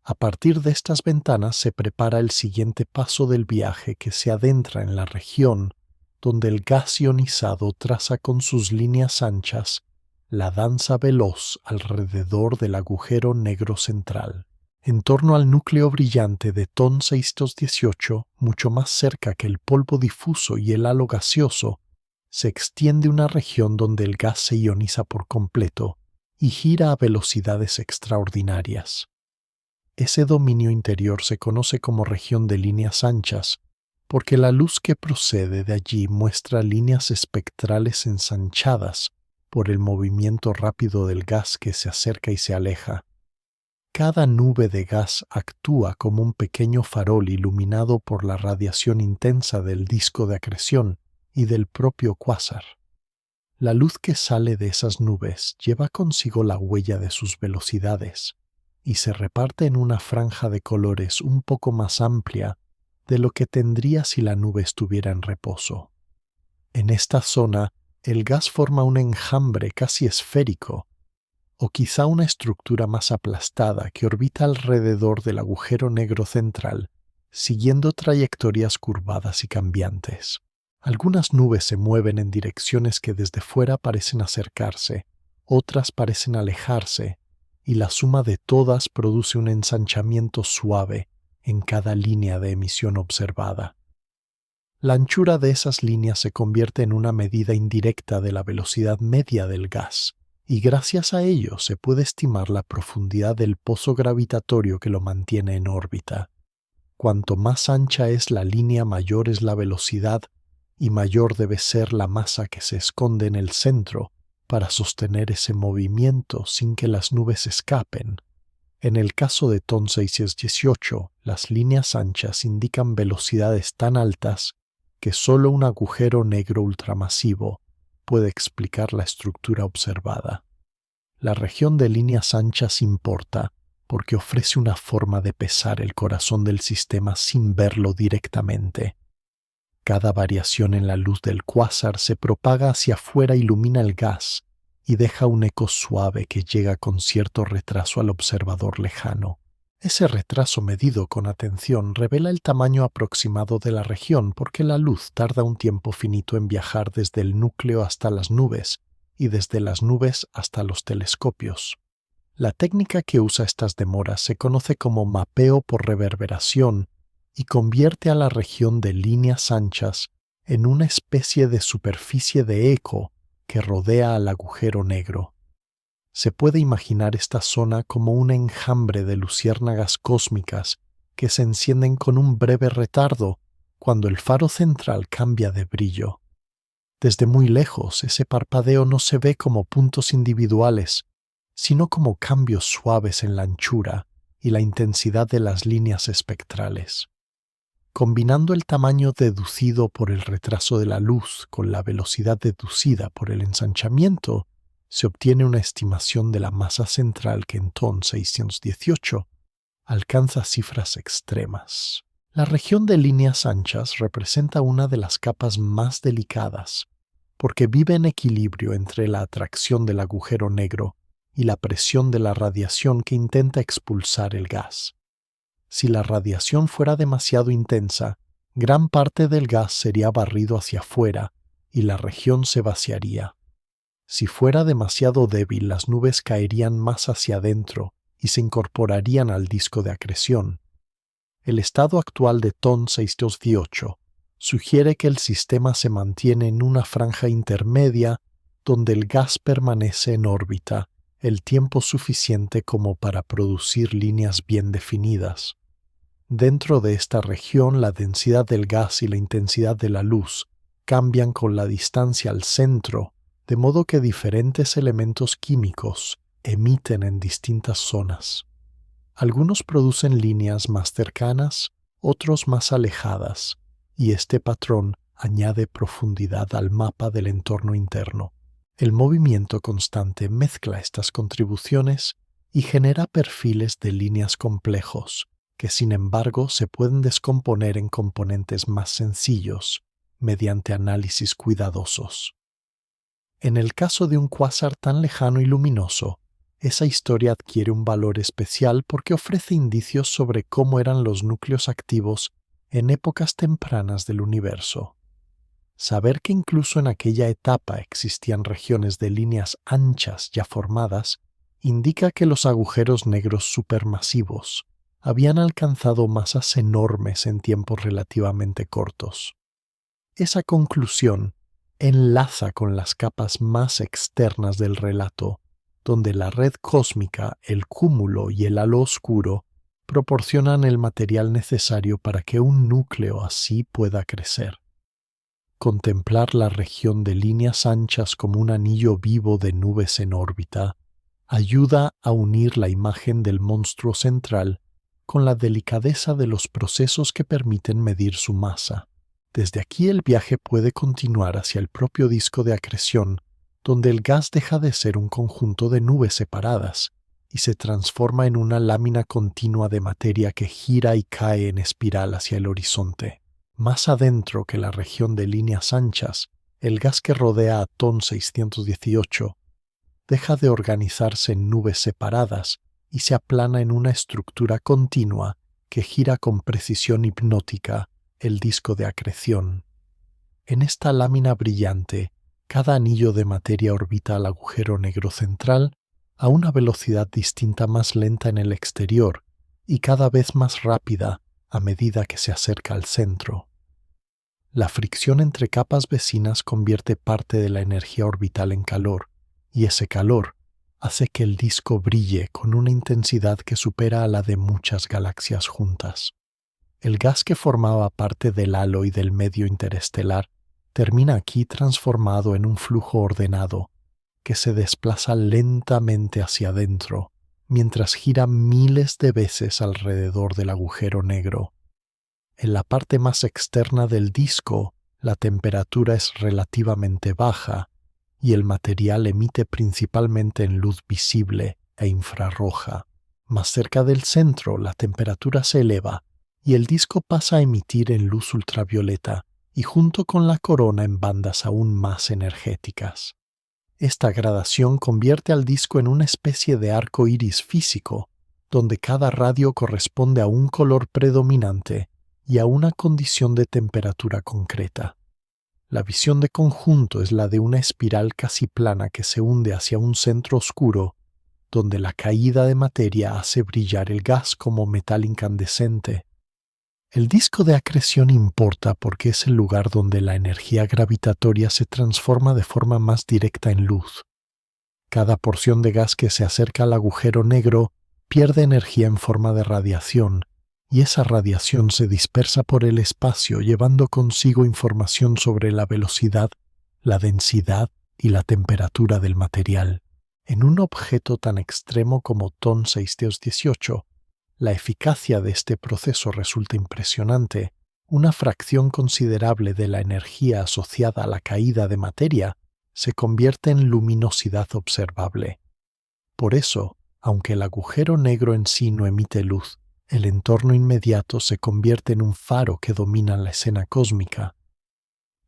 A partir de estas ventanas se prepara el siguiente paso del viaje, que se adentra en la región donde el gas ionizado traza con sus líneas anchas la danza veloz alrededor del agujero negro central. En torno al núcleo brillante de TON 618, mucho más cerca que el polvo difuso y el halo gaseoso, se extiende una región donde el gas se ioniza por completo y gira a velocidades extraordinarias. Ese dominio interior se conoce como región de líneas anchas, porque la luz que procede de allí muestra líneas espectrales ensanchadas por el movimiento rápido del gas que se acerca y se aleja. Cada nube de gas actúa como un pequeño farol iluminado por la radiación intensa del disco de acreción y del propio cuásar. La luz que sale de esas nubes lleva consigo la huella de sus velocidades y se reparte en una franja de colores un poco más amplia de lo que tendría si la nube estuviera en reposo. En esta zona, el gas forma un enjambre casi esférico, o quizá una estructura más aplastada que orbita alrededor del agujero negro central, siguiendo trayectorias curvadas y cambiantes. Algunas nubes se mueven en direcciones que desde fuera parecen acercarse, otras parecen alejarse, y la suma de todas produce un ensanchamiento suave en cada línea de emisión observada. La anchura de esas líneas se convierte en una medida indirecta de la velocidad media del gas, y gracias a ello se puede estimar la profundidad del pozo gravitatorio que lo mantiene en órbita. Cuanto más ancha es la línea, mayor es la velocidad y mayor debe ser la masa que se esconde en el centro para sostener ese movimiento sin que las nubes escapen. En el caso de TON 618, las líneas anchas indican velocidades tan altas que solo un agujero negro ultramasivo puede explicar la estructura observada. La región de líneas anchas importa porque ofrece una forma de pesar el corazón del sistema sin verlo directamente. Cada variación en la luz del cuásar se propaga hacia afuera, ilumina el gas y deja un eco suave que llega con cierto retraso al observador lejano. Ese retraso medido con atención revela el tamaño aproximado de la región porque la luz tarda un tiempo finito en viajar desde el núcleo hasta las nubes y desde las nubes hasta los telescopios. La técnica que usa estas demoras se conoce como mapeo por reverberación y convierte a la región de líneas anchas en una especie de superficie de eco que rodea al agujero negro. Se puede imaginar esta zona como un enjambre de luciérnagas cósmicas que se encienden con un breve retardo cuando el faro central cambia de brillo. Desde muy lejos, ese parpadeo no se ve como puntos individuales, sino como cambios suaves en la anchura y la intensidad de las líneas espectrales. Combinando el tamaño deducido por el retraso de la luz con la velocidad deducida por el ensanchamiento, se obtiene una estimación de la masa central que en TON 618 alcanza cifras extremas. La región de líneas anchas representa una de las capas más delicadas, porque vive en equilibrio entre la atracción del agujero negro y la presión de la radiación que intenta expulsar el gas. Si la radiación fuera demasiado intensa, gran parte del gas sería barrido hacia afuera y la región se vaciaría. Si fuera demasiado débil, las nubes caerían más hacia adentro y se incorporarían al disco de acreción. El estado actual de TON 618 sugiere que el sistema se mantiene en una franja intermedia donde el gas permanece en órbita el tiempo suficiente como para producir líneas bien definidas. Dentro de esta región, la densidad del gas y la intensidad de la luz cambian con la distancia al centro, de modo que diferentes elementos químicos emiten en distintas zonas. Algunos producen líneas más cercanas, otros más alejadas, y este patrón añade profundidad al mapa del entorno interno. El movimiento constante mezcla estas contribuciones y genera perfiles de líneas complejos, que sin embargo se pueden descomponer en componentes más sencillos mediante análisis cuidadosos. En el caso de un cuásar tan lejano y luminoso, esa historia adquiere un valor especial porque ofrece indicios sobre cómo eran los núcleos activos en épocas tempranas del universo. Saber que incluso en aquella etapa existían regiones de líneas anchas ya formadas indica que los agujeros negros supermasivos habían alcanzado masas enormes en tiempos relativamente cortos. Esa conclusión enlaza con las capas más externas del relato, donde la red cósmica, el cúmulo y el halo oscuro proporcionan el material necesario para que un núcleo así pueda crecer. Contemplar la región de líneas anchas como un anillo vivo de nubes en órbita ayuda a unir la imagen del monstruo central con la delicadeza de los procesos que permiten medir su masa. Desde aquí el viaje puede continuar hacia el propio disco de acreción, donde el gas deja de ser un conjunto de nubes separadas y se transforma en una lámina continua de materia que gira y cae en espiral hacia el horizonte. Más adentro que la región de líneas anchas, el gas que rodea a TON 618 deja de organizarse en nubes separadas y se aplana en una estructura continua que gira con precisión hipnótica el disco de acreción. En esta lámina brillante, Cada anillo de materia orbita al agujero negro central a una velocidad distinta, más lenta en el exterior y cada vez más rápida a medida que se acerca al centro. La fricción entre capas vecinas convierte parte de la energía orbital en calor, y ese calor hace que el disco brille con una intensidad que supera a la de muchas galaxias juntas. El gas que formaba parte del halo y del medio interestelar termina aquí transformado en un flujo ordenado que se desplaza lentamente hacia adentro mientras gira miles de veces alrededor del agujero negro. En la parte más externa del disco, la temperatura es relativamente baja y el material emite principalmente en luz visible e infrarroja. Más cerca del centro, la temperatura se eleva y el disco pasa a emitir en luz ultravioleta y junto con la corona en bandas aún más energéticas. Esta gradación convierte al disco en una especie de arco iris físico, donde cada radio corresponde a un color predominante y a una condición de temperatura concreta. La visión de conjunto es la de una espiral casi plana que se hunde hacia un centro oscuro, donde la caída de materia hace brillar el gas como metal incandescente. El disco de acreción importa porque es el lugar donde la energía gravitatoria se transforma de forma más directa en luz. Cada porción de gas que se acerca al agujero negro pierde energía en forma de radiación, y esa radiación se dispersa por el espacio llevando consigo información sobre la velocidad, la densidad y la temperatura del material. En un objeto tan extremo como TON 618, la eficacia de este proceso resulta impresionante. Una fracción considerable de la energía asociada a la caída de materia se convierte en luminosidad observable. Por eso, aunque el agujero negro en sí no emite luz, el entorno inmediato se convierte en un faro que domina la escena cósmica.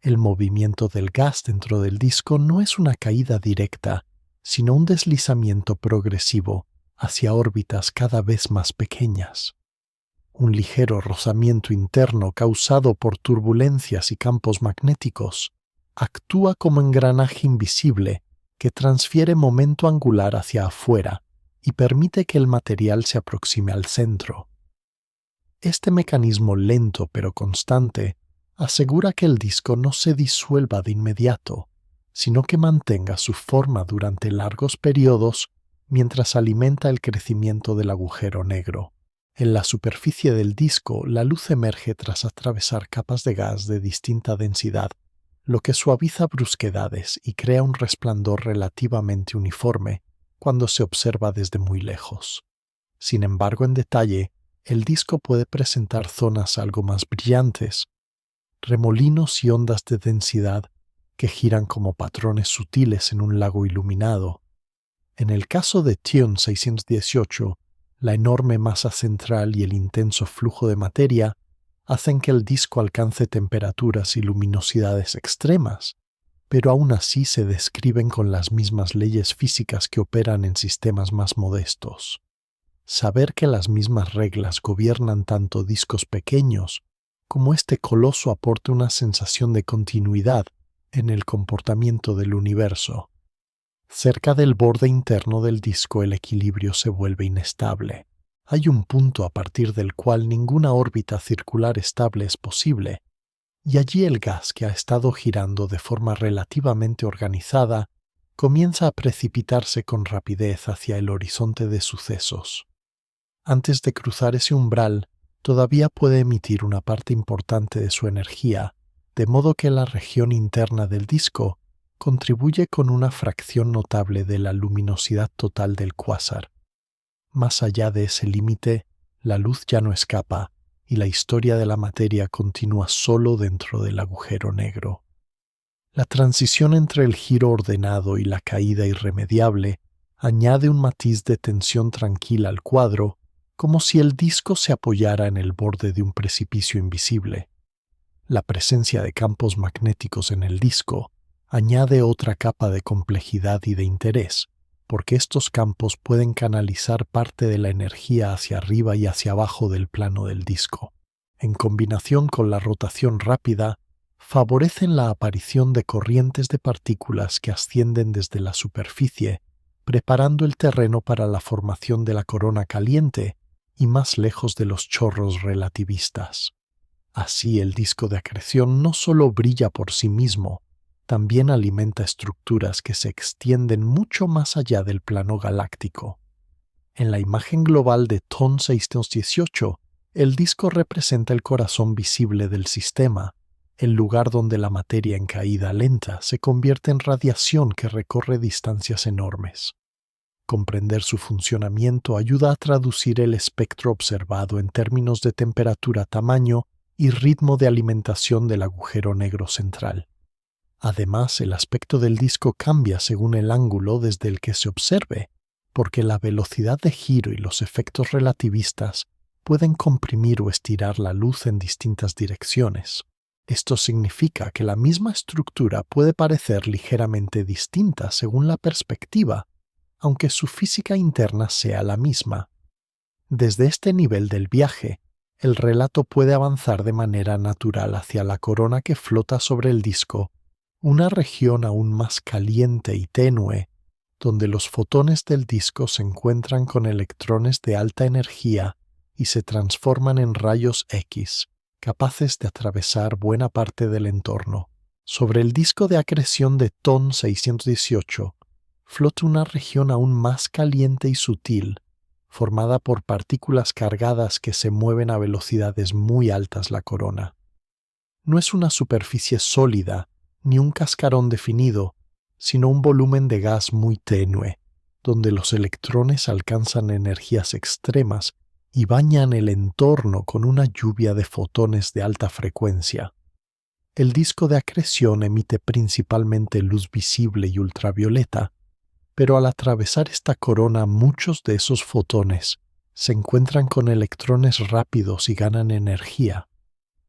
El movimiento del gas dentro del disco no es una caída directa, sino un deslizamiento progresivo hacia órbitas cada vez más pequeñas. Un ligero rozamiento interno causado por turbulencias y campos magnéticos actúa como engranaje invisible que transfiere momento angular hacia afuera y permite que el material se aproxime al centro. Este mecanismo lento pero constante asegura que el disco no se disuelva de inmediato, sino que mantenga su forma durante largos periodos mientras alimenta el crecimiento del agujero negro. En la superficie del disco, la luz emerge tras atravesar capas de gas de distinta densidad, lo que suaviza brusquedades y crea un resplandor relativamente uniforme cuando se observa desde muy lejos. Sin embargo, en detalle, el disco puede presentar zonas algo más brillantes, remolinos y ondas de densidad que giran como patrones sutiles en un lago iluminado. En el caso de TON 618, la enorme masa central y el intenso flujo de materia hacen que el disco alcance temperaturas y luminosidades extremas, pero aún así se describen con las mismas leyes físicas que operan en sistemas más modestos. Saber que las mismas reglas gobiernan tanto discos pequeños como este coloso aporta una sensación de continuidad en el comportamiento del universo. Cerca del borde interno del disco el equilibrio se vuelve inestable. Hay un punto a partir del cual ninguna órbita circular estable es posible, y allí el gas que ha estado girando de forma relativamente organizada comienza a precipitarse con rapidez hacia el horizonte de sucesos. Antes de cruzar ese umbral, todavía puede emitir una parte importante de su energía, de modo que la región interna del disco contribuye con una fracción notable de la luminosidad total del cuásar. Más allá de ese límite, la luz ya no escapa y la historia de la materia continúa solo dentro del agujero negro. La transición entre el giro ordenado y la caída irremediable añade un matiz de tensión tranquila al cuadro, como si el disco se apoyara en el borde de un precipicio invisible. La presencia de campos magnéticos en el disco añade otra capa de complejidad y de interés, porque estos campos pueden canalizar parte de la energía hacia arriba y hacia abajo del plano del disco. En combinación con la rotación rápida, favorecen la aparición de corrientes de partículas que ascienden desde la superficie, preparando el terreno para la formación de la corona caliente y más lejos de los chorros relativistas. Así, el disco de acreción no solo brilla por sí mismo, también alimenta estructuras que se extienden mucho más allá del plano galáctico. En la imagen global de TON 618, el disco representa el corazón visible del sistema, el lugar donde la materia en caída lenta se convierte en radiación que recorre distancias enormes. Comprender su funcionamiento ayuda a traducir el espectro observado en términos de temperatura, tamaño y ritmo de alimentación del agujero negro central. Además, el aspecto del disco cambia según el ángulo desde el que se observe, porque la velocidad de giro y los efectos relativistas pueden comprimir o estirar la luz en distintas direcciones. Esto significa que la misma estructura puede parecer ligeramente distinta según la perspectiva, aunque su física interna sea la misma. Desde este nivel del viaje, el relato puede avanzar de manera natural hacia la corona que flota sobre el disco, una región aún más caliente y tenue, donde los fotones del disco se encuentran con electrones de alta energía y se transforman en rayos X, capaces de atravesar buena parte del entorno. Sobre el disco de acreción de TON 618, flota una región aún más caliente y sutil, formada por partículas cargadas que se mueven a velocidades muy altas la corona. No es una superficie sólida ni un cascarón definido, sino un volumen de gas muy tenue, donde los electrones alcanzan energías extremas y bañan el entorno con una lluvia de fotones de alta frecuencia. El disco de acreción emite principalmente luz visible y ultravioleta, pero al atravesar esta corona muchos de esos fotones se encuentran con electrones rápidos y ganan energía.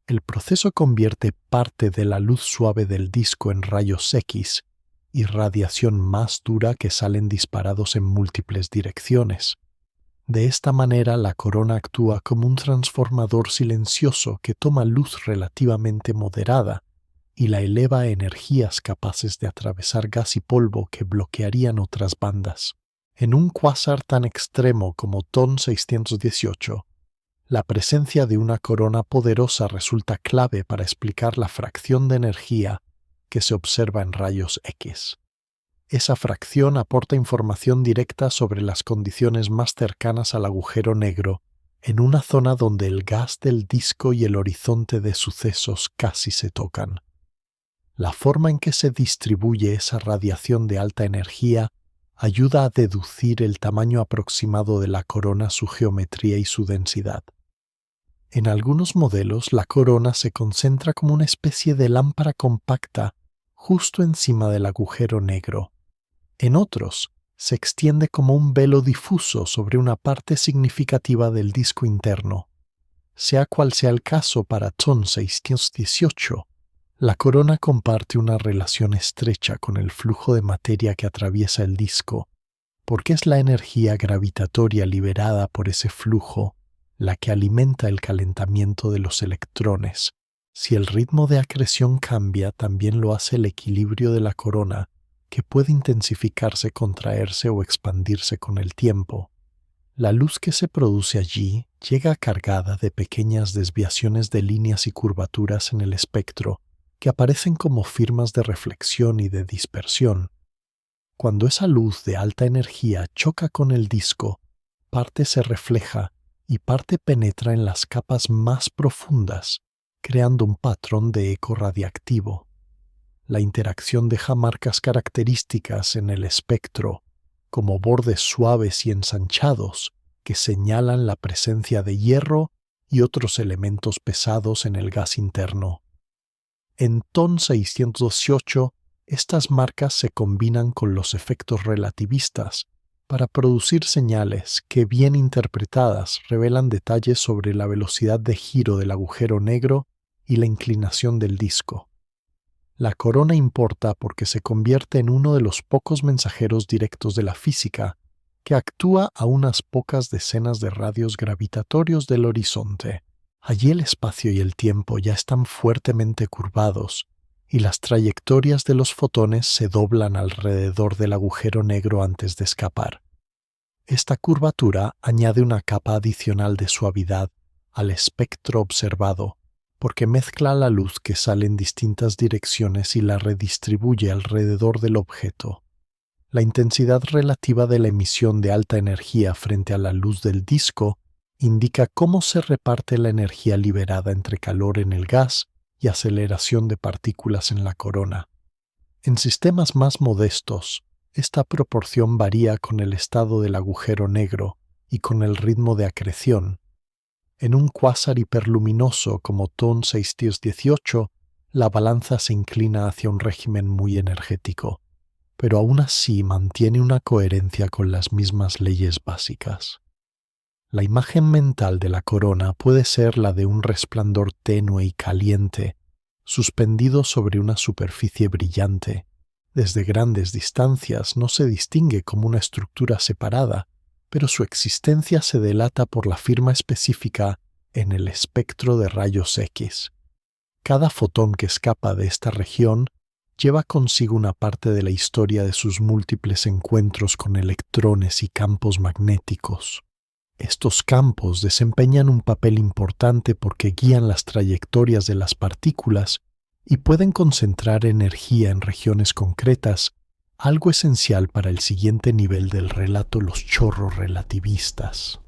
El proceso convierte parte de la luz suave del disco en rayos X y radiación más dura que salen disparados en múltiples direcciones. De esta manera, la corona actúa como un transformador silencioso que toma luz relativamente moderada y la eleva a energías capaces de atravesar gas y polvo que bloquearían otras bandas. En un cuásar tan extremo como TON 618, la presencia de una corona poderosa resulta clave para explicar la fracción de energía que se observa en rayos X. Esa fracción aporta información directa sobre las condiciones más cercanas al agujero negro, en una zona donde el gas del disco y el horizonte de sucesos casi se tocan. La forma en que se distribuye esa radiación de alta energía ayuda a deducir el tamaño aproximado de la corona, su geometría y su densidad. En algunos modelos, la corona se concentra como una especie de lámpara compacta justo encima del agujero negro. En otros, se extiende como un velo difuso sobre una parte significativa del disco interno. Sea cual sea el caso para TON 618, la corona comparte una relación estrecha con el flujo de materia que atraviesa el disco, porque es la energía gravitatoria liberada por ese flujo la que alimenta el calentamiento de los electrones. Si el ritmo de acreción cambia, también lo hace el equilibrio de la corona, que puede intensificarse, contraerse o expandirse con el tiempo. La luz que se produce allí llega cargada de pequeñas desviaciones de líneas y curvaturas en el espectro, que aparecen como firmas de reflexión y de dispersión. Cuando esa luz de alta energía choca con el disco, parte se refleja y parte penetra en las capas más profundas, creando un patrón de eco radiactivo. La interacción deja marcas características en el espectro, como bordes suaves y ensanchados que señalan la presencia de hierro y otros elementos pesados en el gas interno. En TON 618, estas marcas se combinan con los efectos relativistas para producir señales que, bien interpretadas, revelan detalles sobre la velocidad de giro del agujero negro y la inclinación del disco. La corona importa porque se convierte en uno de los pocos mensajeros directos de la física que actúa a unas pocas decenas de radios gravitatorios del horizonte. Allí el espacio y el tiempo ya están fuertemente curvados y las trayectorias de los fotones se doblan alrededor del agujero negro antes de escapar. Esta curvatura añade una capa adicional de suavidad al espectro observado, porque mezcla la luz que sale en distintas direcciones y la redistribuye alrededor del objeto. La intensidad relativa de la emisión de alta energía frente a la luz del disco indica cómo se reparte la energía liberada entre calor en el gas y aceleración de partículas en la corona. En sistemas más modestos, esta proporción varía con el estado del agujero negro y con el ritmo de acreción. En un cuásar hiperluminoso como TON 618, la balanza se inclina hacia un régimen muy energético, pero aún así mantiene una coherencia con las mismas leyes básicas. La imagen mental de la corona puede ser la de un resplandor tenue y caliente, suspendido sobre una superficie brillante. Desde grandes distancias no se distingue como una estructura separada, pero su existencia se delata por la firma específica en el espectro de rayos X. Cada fotón que escapa de esta región lleva consigo una parte de la historia de sus múltiples encuentros con electrones y campos magnéticos. Estos campos desempeñan un papel importante porque guían las trayectorias de las partículas y pueden concentrar energía en regiones concretas, algo esencial para el siguiente nivel del relato, los chorros relativistas.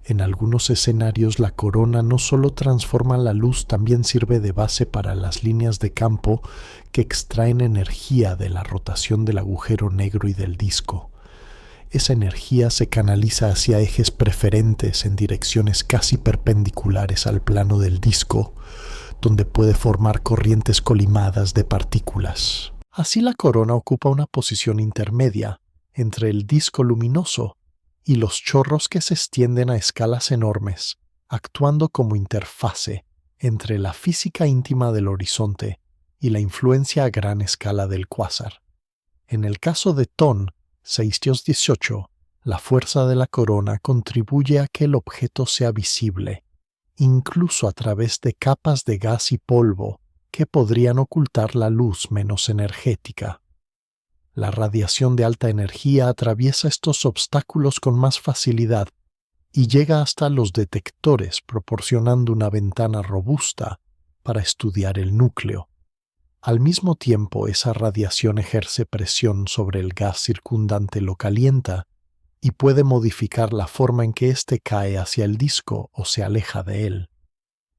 En algunos escenarios la corona no solo transforma la luz, también sirve de base para las líneas de campo que extraen energía de la rotación del agujero negro y del disco. Esa energía se canaliza hacia ejes preferentes en direcciones casi perpendiculares al plano del disco, donde puede formar corrientes colimadas de partículas. Así la corona ocupa una posición intermedia entre el disco luminoso y los chorros que se extienden a escalas enormes, actuando como interfase entre la física íntima del horizonte y la influencia a gran escala del cuásar. En el caso de TON 618, la fuerza de la corona contribuye a que el objeto sea visible, incluso a través de capas de gas y polvo que podrían ocultar la luz menos energética. La radiación de alta energía atraviesa estos obstáculos con más facilidad y llega hasta los detectores, proporcionando una ventana robusta para estudiar el núcleo. Al mismo tiempo, esa radiación ejerce presión sobre el gas circundante, lo calienta y puede modificar la forma en que éste cae hacia el disco o se aleja de él.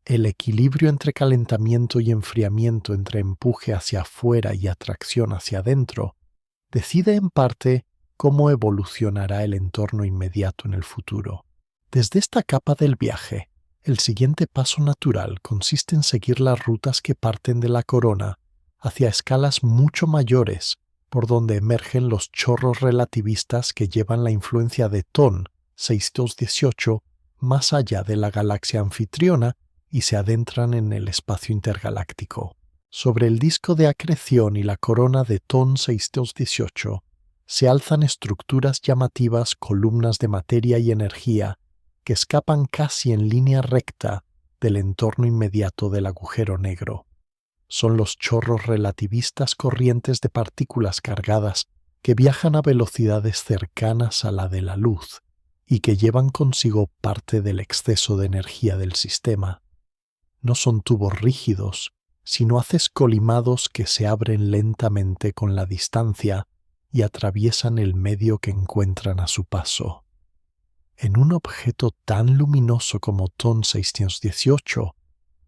El equilibrio entre calentamiento y enfriamiento, entre empuje hacia afuera y atracción hacia adentro, decide en parte cómo evolucionará el entorno inmediato en el futuro. Desde esta capa del viaje, el siguiente paso natural consiste en seguir las rutas que parten de la corona hacia escalas mucho mayores, por donde emergen los chorros relativistas que llevan la influencia de TON 618 más allá de la galaxia anfitriona y se adentran en el espacio intergaláctico. Sobre el disco de acreción y la corona de TON 618 se alzan estructuras llamativas, columnas de materia y energía que escapan casi en línea recta del entorno inmediato del agujero negro. Son los chorros relativistas, corrientes de partículas cargadas que viajan a velocidades cercanas a la de la luz y que llevan consigo parte del exceso de energía del sistema. No son tubos rígidos, sino haces colimados que se abren lentamente con la distancia y atraviesan el medio que encuentran a su paso. En un objeto tan luminoso como TON 618,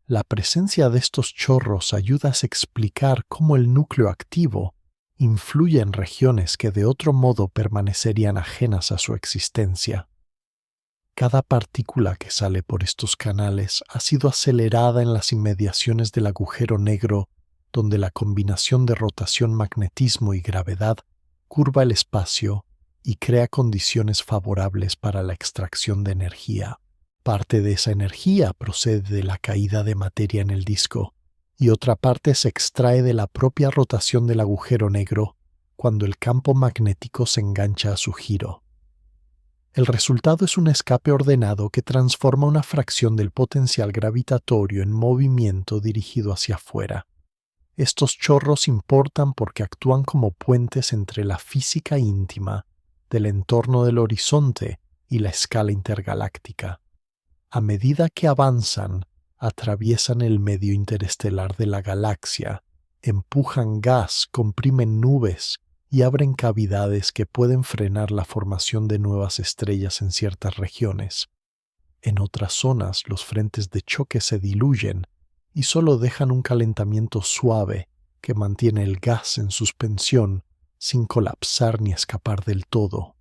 la presencia de estos chorros ayuda a explicar cómo el núcleo activo influye en regiones que de otro modo permanecerían ajenas a su existencia. Cada partícula que sale por estos canales ha sido acelerada en las inmediaciones del agujero negro, donde la combinación de rotación, magnetismo y gravedad curva el espacio y crea condiciones favorables para la extracción de energía. Parte de esa energía procede de la caída de materia en el disco y otra parte se extrae de la propia rotación del agujero negro cuando el campo magnético se engancha a su giro. El resultado es un escape ordenado que transforma una fracción del potencial gravitatorio en movimiento dirigido hacia afuera. Estos chorros importan porque actúan como puentes entre la física íntima del entorno del horizonte y la escala intergaláctica. A medida que avanzan, atraviesan el medio interestelar de la galaxia, empujan gas, comprimen nubes y abren cavidades que pueden frenar la formación de nuevas estrellas en ciertas regiones. En otras zonas, los frentes de choque se diluyen y solo dejan un calentamiento suave que mantiene el gas en suspensión sin colapsar ni escapar del todo.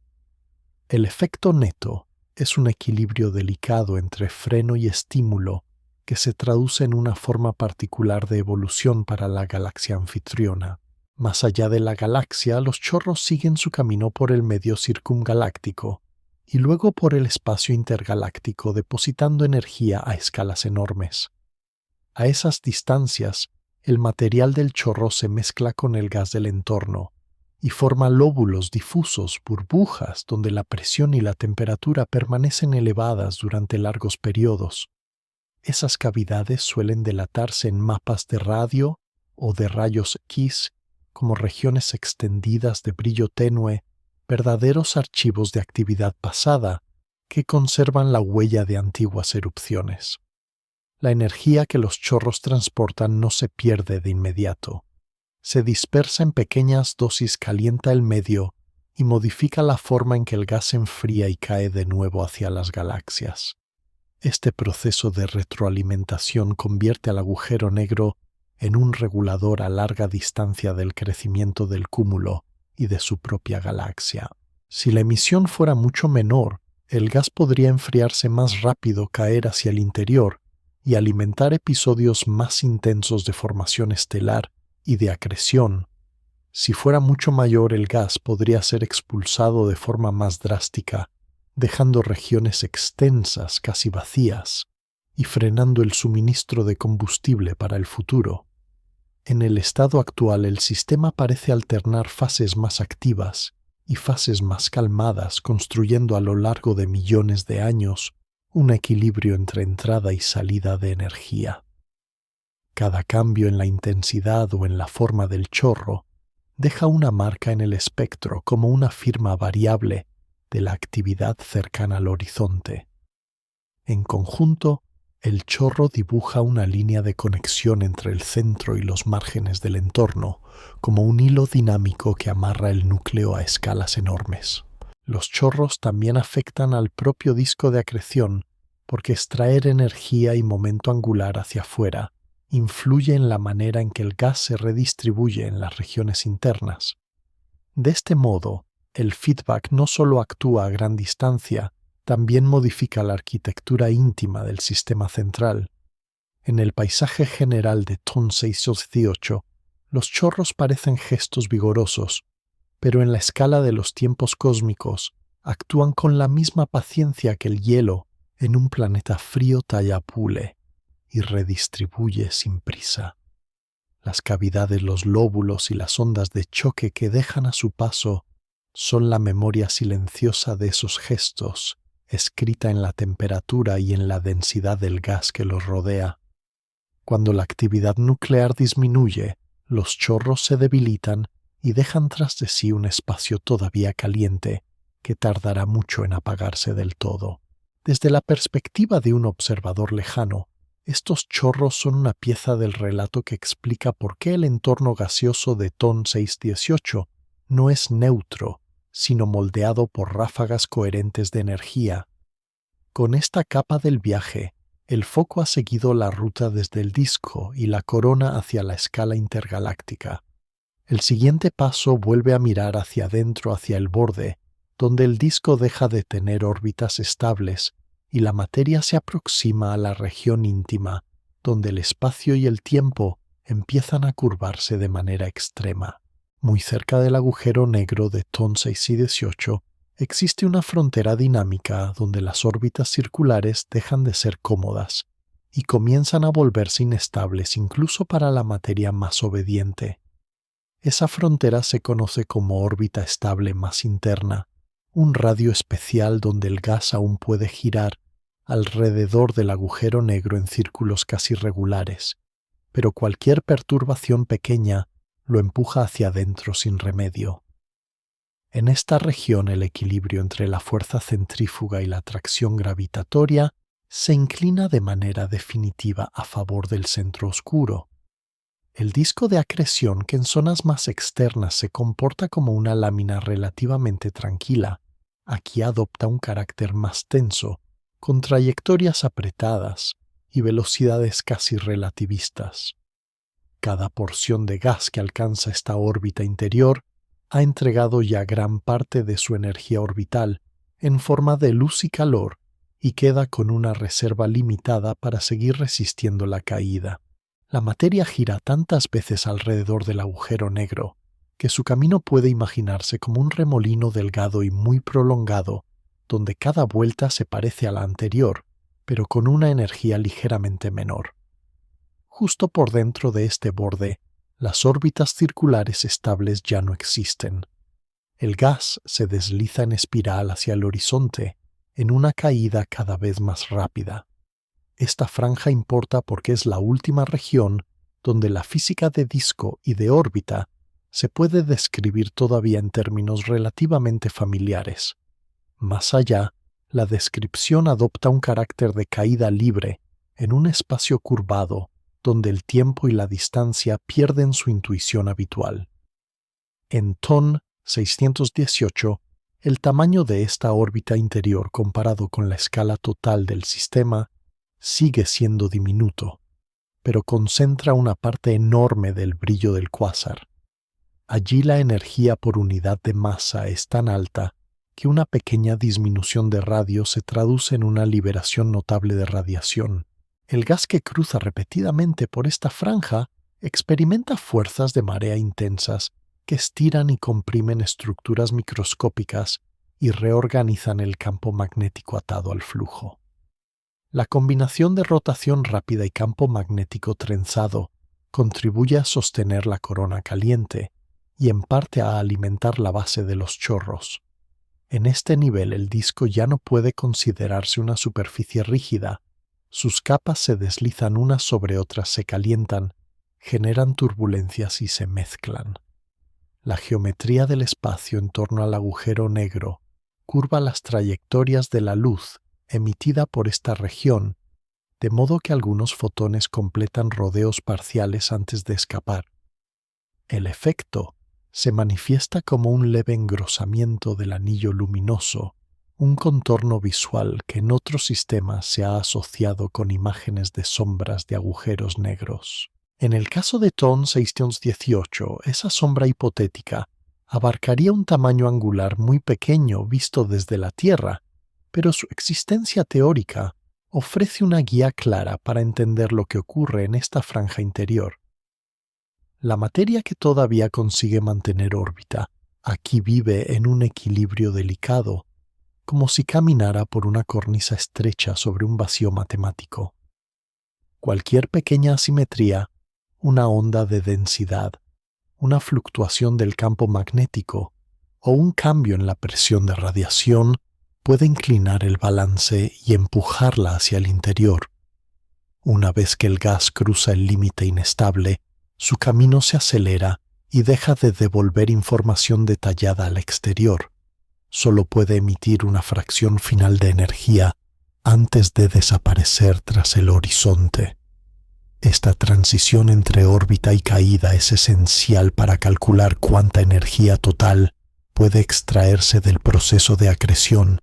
El efecto neto es un equilibrio delicado entre freno y estímulo que se traduce en una forma particular de evolución para la galaxia anfitriona. Más allá de la galaxia, los chorros siguen su camino por el medio circungaláctico y luego por el espacio intergaláctico depositando energía a escalas enormes. A esas distancias, el material del chorro se mezcla con el gas del entorno y forma lóbulos difusos, burbujas, donde la presión y la temperatura permanecen elevadas durante largos periodos. Esas cavidades suelen delatarse en mapas de radio o de rayos X como regiones extendidas de brillo tenue, verdaderos archivos de actividad pasada que conservan la huella de antiguas erupciones. La energía que los chorros transportan no se pierde de inmediato. Se dispersa en pequeñas dosis, calienta el medio y modifica la forma en que el gas se enfría y cae de nuevo hacia las galaxias. Este proceso de retroalimentación convierte al agujero negro en un regulador a larga distancia del crecimiento del cúmulo y de su propia galaxia. Si la emisión fuera mucho menor, el gas podría enfriarse más rápido, caer hacia el interior y alimentar episodios más intensos de formación estelar y de acreción. Si fuera mucho mayor, el gas podría ser expulsado de forma más drástica, dejando regiones extensas, casi vacías, y frenando el suministro de combustible para el futuro. En el estado actual, el sistema parece alternar fases más activas y fases más calmadas, construyendo a lo largo de millones de años un equilibrio entre entrada y salida de energía. Cada cambio en la intensidad o en la forma del chorro deja una marca en el espectro como una firma variable de la actividad cercana al horizonte. En conjunto, el chorro dibuja una línea de conexión entre el centro y los márgenes del entorno, como un hilo dinámico que amarra el núcleo a escalas enormes. Los chorros también afectan al propio disco de acreción porque extraer energía y momento angular hacia afuera influye en la manera en que el gas se redistribuye en las regiones internas. De este modo, el feedback no solo actúa a gran distancia, también modifica la arquitectura íntima del sistema central. En el paisaje general de TON 618, los chorros parecen gestos vigorosos, pero en la escala de los tiempos cósmicos actúan con la misma paciencia que el hielo en un planeta frío talla pule y redistribuye sin prisa. Las cavidades, los lóbulos y las ondas de choque que dejan a su paso son la memoria silenciosa de esos gestos, escrita en la temperatura y en la densidad del gas que los rodea. Cuando la actividad nuclear disminuye, los chorros se debilitan y dejan tras de sí un espacio todavía caliente que tardará mucho en apagarse del todo. Desde la perspectiva de un observador lejano, estos chorros son una pieza del relato que explica por qué el entorno gaseoso de TON 618 no es neutro, sino moldeado por ráfagas coherentes de energía. Con esta capa del viaje, el foco ha seguido la ruta desde el disco y la corona hacia la escala intergaláctica. El siguiente paso vuelve a mirar hacia adentro, hacia el borde, donde el disco deja de tener órbitas estables y la materia se aproxima a la región íntima, donde el espacio y el tiempo empiezan a curvarse de manera extrema. Muy cerca del agujero negro de TON 618 existe una frontera dinámica donde las órbitas circulares dejan de ser cómodas y comienzan a volverse inestables incluso para la materia más obediente. Esa frontera se conoce como órbita estable más interna un radio especial donde el gas aún puede girar alrededor del agujero negro en círculos casi regulares, pero cualquier perturbación pequeña lo empuja hacia adentro sin remedio. En esta región el equilibrio entre la fuerza centrífuga y la atracción gravitatoria se inclina de manera definitiva a favor del centro oscuro. El disco de acreción, que en zonas más externas se comporta como una lámina relativamente tranquila, aquí adopta un carácter más tenso, con trayectorias apretadas y velocidades casi relativistas. Cada porción de gas que alcanza esta órbita interior ha entregado ya gran parte de su energía orbital en forma de luz y calor y queda con una reserva limitada para seguir resistiendo la caída. La materia gira tantas veces alrededor del agujero negro que su camino puede imaginarse como un remolino delgado y muy prolongado, donde cada vuelta se parece a la anterior, pero con una energía ligeramente menor. Justo por dentro de este borde, las órbitas circulares estables ya no existen. El gas se desliza en espiral hacia el horizonte, en una caída cada vez más rápida. Esta franja importa porque es la última región donde la física de disco y de órbita se puede describir todavía en términos relativamente familiares. Más allá, la descripción adopta un carácter de caída libre en un espacio curvado donde el tiempo y la distancia pierden su intuición habitual. En TON 618, el tamaño de esta órbita interior comparado con la escala total del sistema sigue siendo diminuto, pero concentra una parte enorme del brillo del cuásar. Allí la energía por unidad de masa es tan alta que una pequeña disminución de radio se traduce en una liberación notable de radiación. El gas que cruza repetidamente por esta franja experimenta fuerzas de marea intensas que estiran y comprimen estructuras microscópicas y reorganizan el campo magnético atado al flujo. La combinación de rotación rápida y campo magnético trenzado contribuye a sostener la corona caliente y en parte a alimentar la base de los chorros. En este nivel el disco ya no puede considerarse una superficie rígida. Sus capas se deslizan unas sobre otras, se calientan, generan turbulencias y se mezclan. La geometría del espacio en torno al agujero negro curva las trayectorias de la luz emitida por esta región, de modo que algunos fotones completan rodeos parciales antes de escapar. El efecto se manifiesta como un leve engrosamiento del anillo luminoso, un contorno visual que en otros sistemas se ha asociado con imágenes de sombras de agujeros negros. En el caso de TON 618, esa sombra hipotética abarcaría un tamaño angular muy pequeño visto desde la Tierra, pero su existencia teórica ofrece una guía clara para entender lo que ocurre en esta franja interior. La materia que todavía consigue mantener órbita aquí vive en un equilibrio delicado, como si caminara por una cornisa estrecha sobre un vacío matemático. Cualquier pequeña asimetría, una onda de densidad, una fluctuación del campo magnético o un cambio en la presión de radiación puede inclinar el balance y empujarla hacia el interior. Una vez que el gas cruza el límite inestable, su camino se acelera y deja de devolver información detallada al exterior. Solo puede emitir una fracción final de energía antes de desaparecer tras el horizonte. Esta transición entre órbita y caída es esencial para calcular cuánta energía total puede extraerse del proceso de acreción.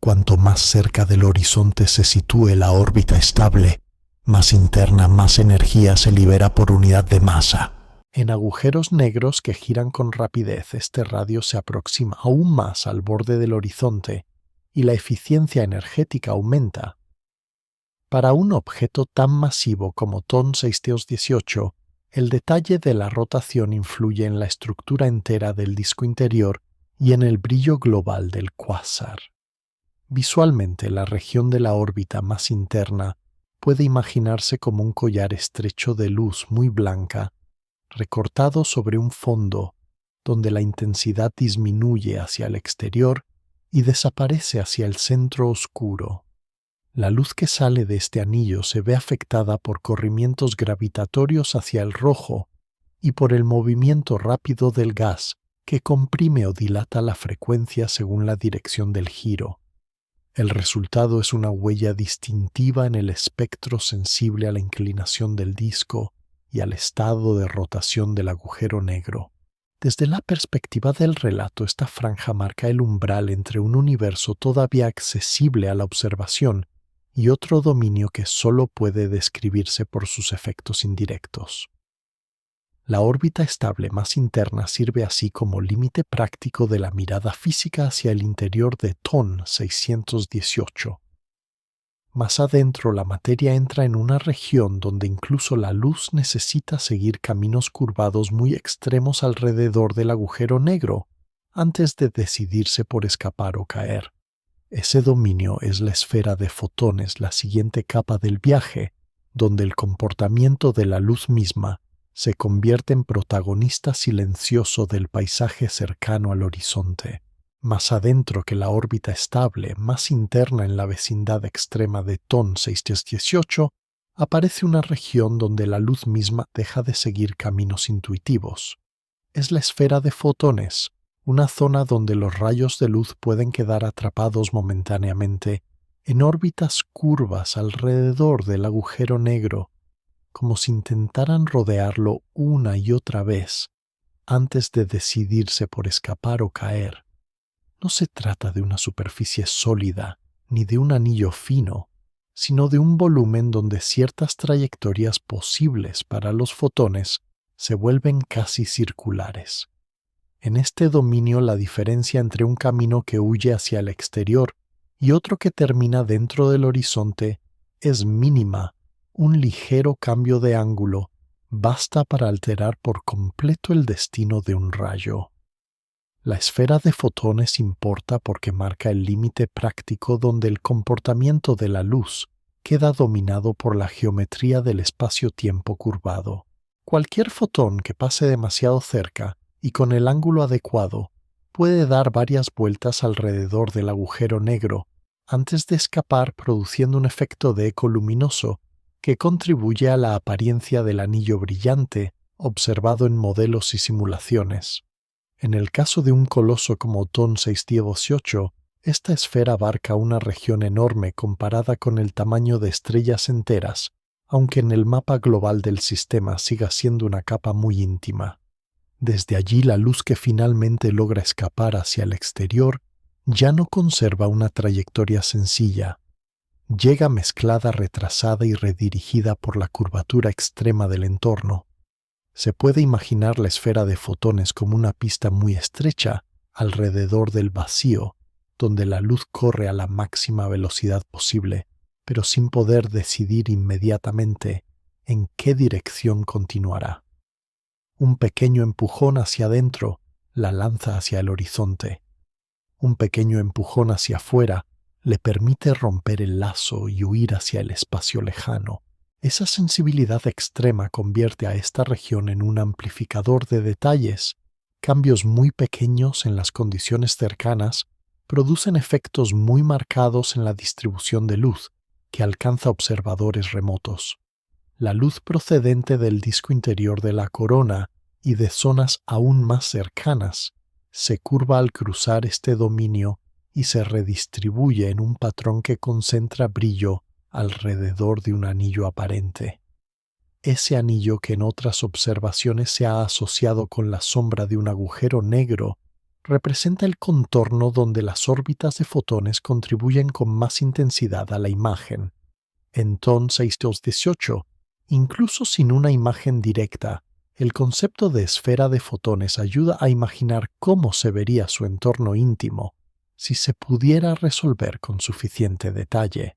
Cuanto más cerca del horizonte se sitúe la órbita estable, más interna, más energía se libera por unidad de masa. En agujeros negros que giran con rapidez, este radio se aproxima aún más al borde del horizonte y la eficiencia energética aumenta. Para un objeto tan masivo como TON 618, el detalle de la rotación influye en la estructura entera del disco interior y en el brillo global del cuásar. Visualmente, la región de la órbita más interna puede imaginarse como un collar estrecho de luz muy blanca, recortado sobre un fondo donde la intensidad disminuye hacia el exterior y desaparece hacia el centro oscuro. La luz que sale de este anillo se ve afectada por corrimientos gravitatorios hacia el rojo y por el movimiento rápido del gas que comprime o dilata la frecuencia según la dirección del giro. El resultado es una huella distintiva en el espectro sensible a la inclinación del disco y al estado de rotación del agujero negro. Desde la perspectiva del relato, esta franja marca el umbral entre un universo todavía accesible a la observación y otro dominio que solo puede describirse por sus efectos indirectos. La órbita estable más interna sirve así como límite práctico de la mirada física hacia el interior de TON 618. Más adentro, la materia entra en una región donde incluso la luz necesita seguir caminos curvados muy extremos alrededor del agujero negro antes de decidirse por escapar o caer. Ese dominio es la esfera de fotones, la siguiente capa del viaje, donde el comportamiento de la luz misma se convierte en protagonista silencioso del paisaje cercano al horizonte. Más adentro que la órbita estable, más interna en la vecindad extrema de TON 618, aparece una región donde la luz misma deja de seguir caminos intuitivos. Es la esfera de fotones, una zona donde los rayos de luz pueden quedar atrapados momentáneamente en órbitas curvas alrededor del agujero negro, como si intentaran rodearlo una y otra vez antes de decidirse por escapar o caer. No se trata de una superficie sólida ni de un anillo fino, sino de un volumen donde ciertas trayectorias posibles para los fotones se vuelven casi circulares. En este dominio, la diferencia entre un camino que huye hacia el exterior y otro que termina dentro del horizonte es mínima. Un ligero cambio de ángulo basta para alterar por completo el destino de un rayo. La esfera de fotones importa porque marca el límite práctico donde el comportamiento de la luz queda dominado por la geometría del espacio-tiempo curvado. Cualquier fotón que pase demasiado cerca y con el ángulo adecuado puede dar varias vueltas alrededor del agujero negro antes de escapar, produciendo un efecto de eco luminoso que contribuye a la apariencia del anillo brillante observado en modelos y simulaciones. En el caso de un coloso como TON 618, esta esfera abarca una región enorme comparada con el tamaño de estrellas enteras, aunque en el mapa global del sistema siga siendo una capa muy íntima. Desde allí, la luz que finalmente logra escapar hacia el exterior ya no conserva una trayectoria sencilla. Llega mezclada, retrasada y redirigida por la curvatura extrema del entorno. Se puede imaginar la esfera de fotones como una pista muy estrecha alrededor del vacío, donde la luz corre a la máxima velocidad posible, pero sin poder decidir inmediatamente en qué dirección continuará. Un pequeño empujón hacia adentro la lanza hacia el horizonte. Un pequeño empujón hacia afuera le permite romper el lazo y huir hacia el espacio lejano. Esa sensibilidad extrema convierte a esta región en un amplificador de detalles. Cambios muy pequeños en las condiciones cercanas producen efectos muy marcados en la distribución de luz que alcanza observadores remotos. La luz procedente del disco interior de la corona y de zonas aún más cercanas se curva al cruzar este dominio y se redistribuye en un patrón que concentra brillo alrededor de un anillo aparente. Ese anillo que en otras observaciones se ha asociado con la sombra de un agujero negro representa el contorno donde las órbitas de fotones contribuyen con más intensidad a la imagen. En TON 618, incluso sin una imagen directa, el concepto de esfera de fotones ayuda a imaginar cómo se vería su entorno íntimo si se pudiera resolver con suficiente detalle.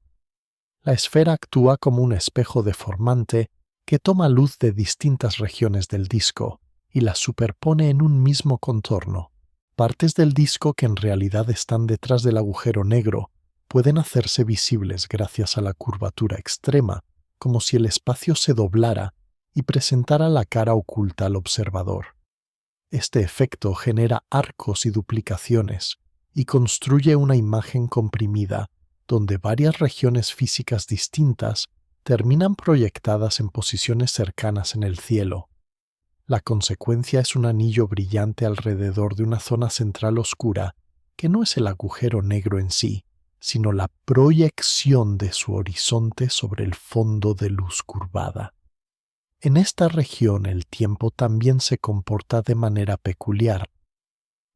La esfera actúa como un espejo deformante que toma luz de distintas regiones del disco y la superpone en un mismo contorno. Partes del disco que en realidad están detrás del agujero negro pueden hacerse visibles gracias a la curvatura extrema, como si el espacio se doblara y presentara la cara oculta al observador. Este efecto genera arcos y duplicaciones y construye una imagen comprimida donde varias regiones físicas distintas terminan proyectadas en posiciones cercanas en el cielo. La consecuencia es un anillo brillante alrededor de una zona central oscura que no es el agujero negro en sí, sino la proyección de su horizonte sobre el fondo de luz curvada. En esta región el tiempo también se comporta de manera peculiar.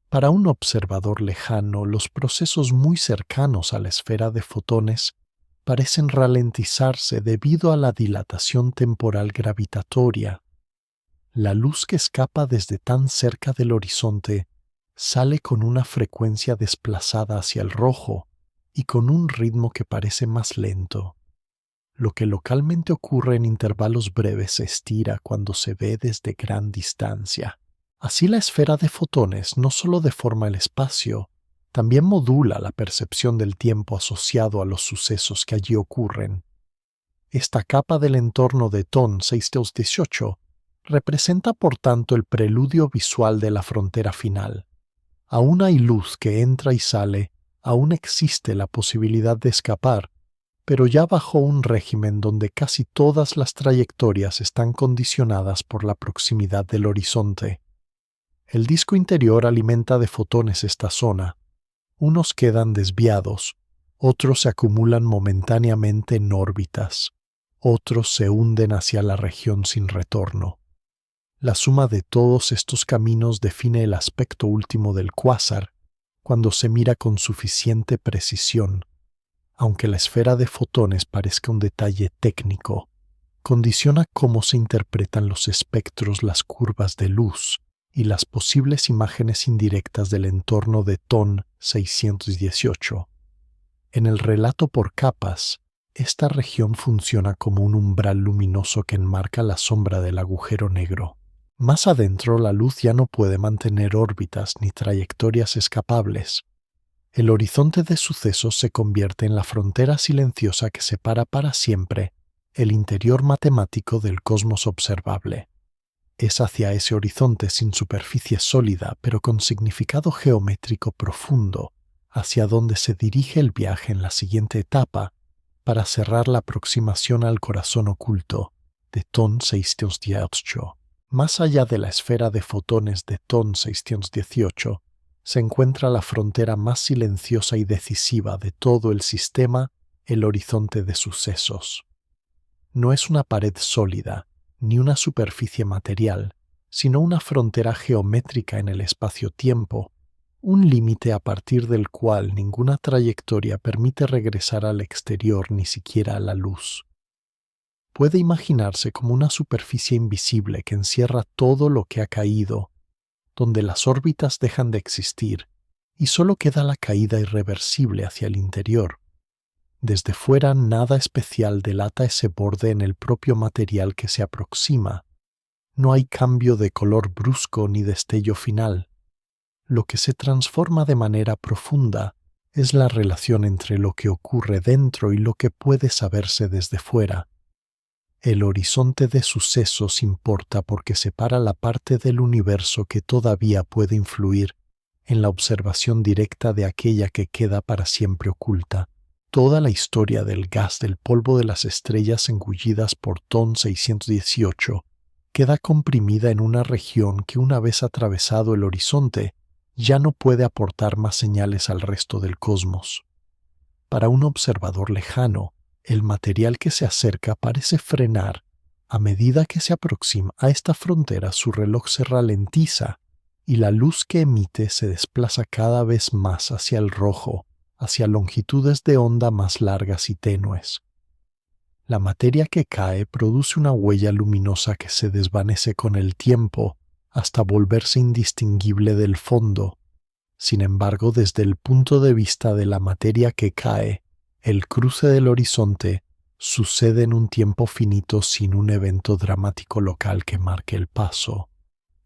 Para un observador lejano, los procesos muy cercanos a la esfera de fotones parecen ralentizarse debido a la dilatación temporal gravitatoria. La luz que escapa desde tan cerca del horizonte sale con una frecuencia desplazada hacia el rojo y con un ritmo que parece más lento. Lo que localmente ocurre en intervalos breves se estira cuando se ve desde gran distancia. Así la esfera de fotones no solo deforma el espacio, también modula la percepción del tiempo asociado a los sucesos que allí ocurren. Esta capa del entorno de TON 618 representa por tanto el preludio visual de la frontera final. Aún hay luz que entra y sale, aún existe la posibilidad de escapar, pero ya bajo un régimen donde casi todas las trayectorias están condicionadas por la proximidad del horizonte. El disco interior alimenta de fotones esta zona. Unos quedan desviados, otros se acumulan momentáneamente en órbitas, otros se hunden hacia la región sin retorno. La suma de todos estos caminos define el aspecto último del cuásar cuando se mira con suficiente precisión. Aunque la esfera de fotones parezca un detalle técnico, condiciona cómo se interpretan los espectros, las curvas de luz y las posibles imágenes indirectas del entorno de TON 618. En el relato por capas, esta región funciona como un umbral luminoso que enmarca la sombra del agujero negro. Más adentro, la luz ya no puede mantener órbitas ni trayectorias escapables. El horizonte de sucesos se convierte en la frontera silenciosa que separa para siempre el interior matemático del cosmos observable. Es hacia ese horizonte sin superficie sólida, pero con significado geométrico profundo, hacia donde se dirige el viaje en la siguiente etapa para cerrar la aproximación al corazón oculto de TON 618. Más allá de la esfera de fotones de TON 618, se encuentra la frontera más silenciosa y decisiva de todo el sistema, el horizonte de sucesos. No es una pared sólida, ni una superficie material, sino una frontera geométrica en el espacio-tiempo, un límite a partir del cual ninguna trayectoria permite regresar al exterior ni siquiera a la luz. Puede imaginarse como una superficie invisible que encierra todo lo que ha caído, donde las órbitas dejan de existir y solo queda la caída irreversible hacia el interior. Desde fuera nada especial delata ese borde en el propio material que se aproxima. No hay cambio de color brusco ni destello final. Lo que se transforma de manera profunda es la relación entre lo que ocurre dentro y lo que puede saberse desde fuera. El horizonte de sucesos importa porque separa la parte del universo que todavía puede influir en la observación directa de aquella que queda para siempre oculta. Toda la historia del gas del polvo de las estrellas engullidas por TON 618 queda comprimida en una región que, una vez atravesado el horizonte, ya no puede aportar más señales al resto del cosmos. Para un observador lejano, el material que se acerca parece frenar. A medida que se aproxima a esta frontera, su reloj se ralentiza y la luz que emite se desplaza cada vez más hacia el rojo, hacia longitudes de onda más largas y tenues. La materia que cae produce una huella luminosa que se desvanece con el tiempo hasta volverse indistinguible del fondo. Sin embargo, desde el punto de vista de la materia que cae, el cruce del horizonte sucede en un tiempo finito sin un evento dramático local que marque el paso.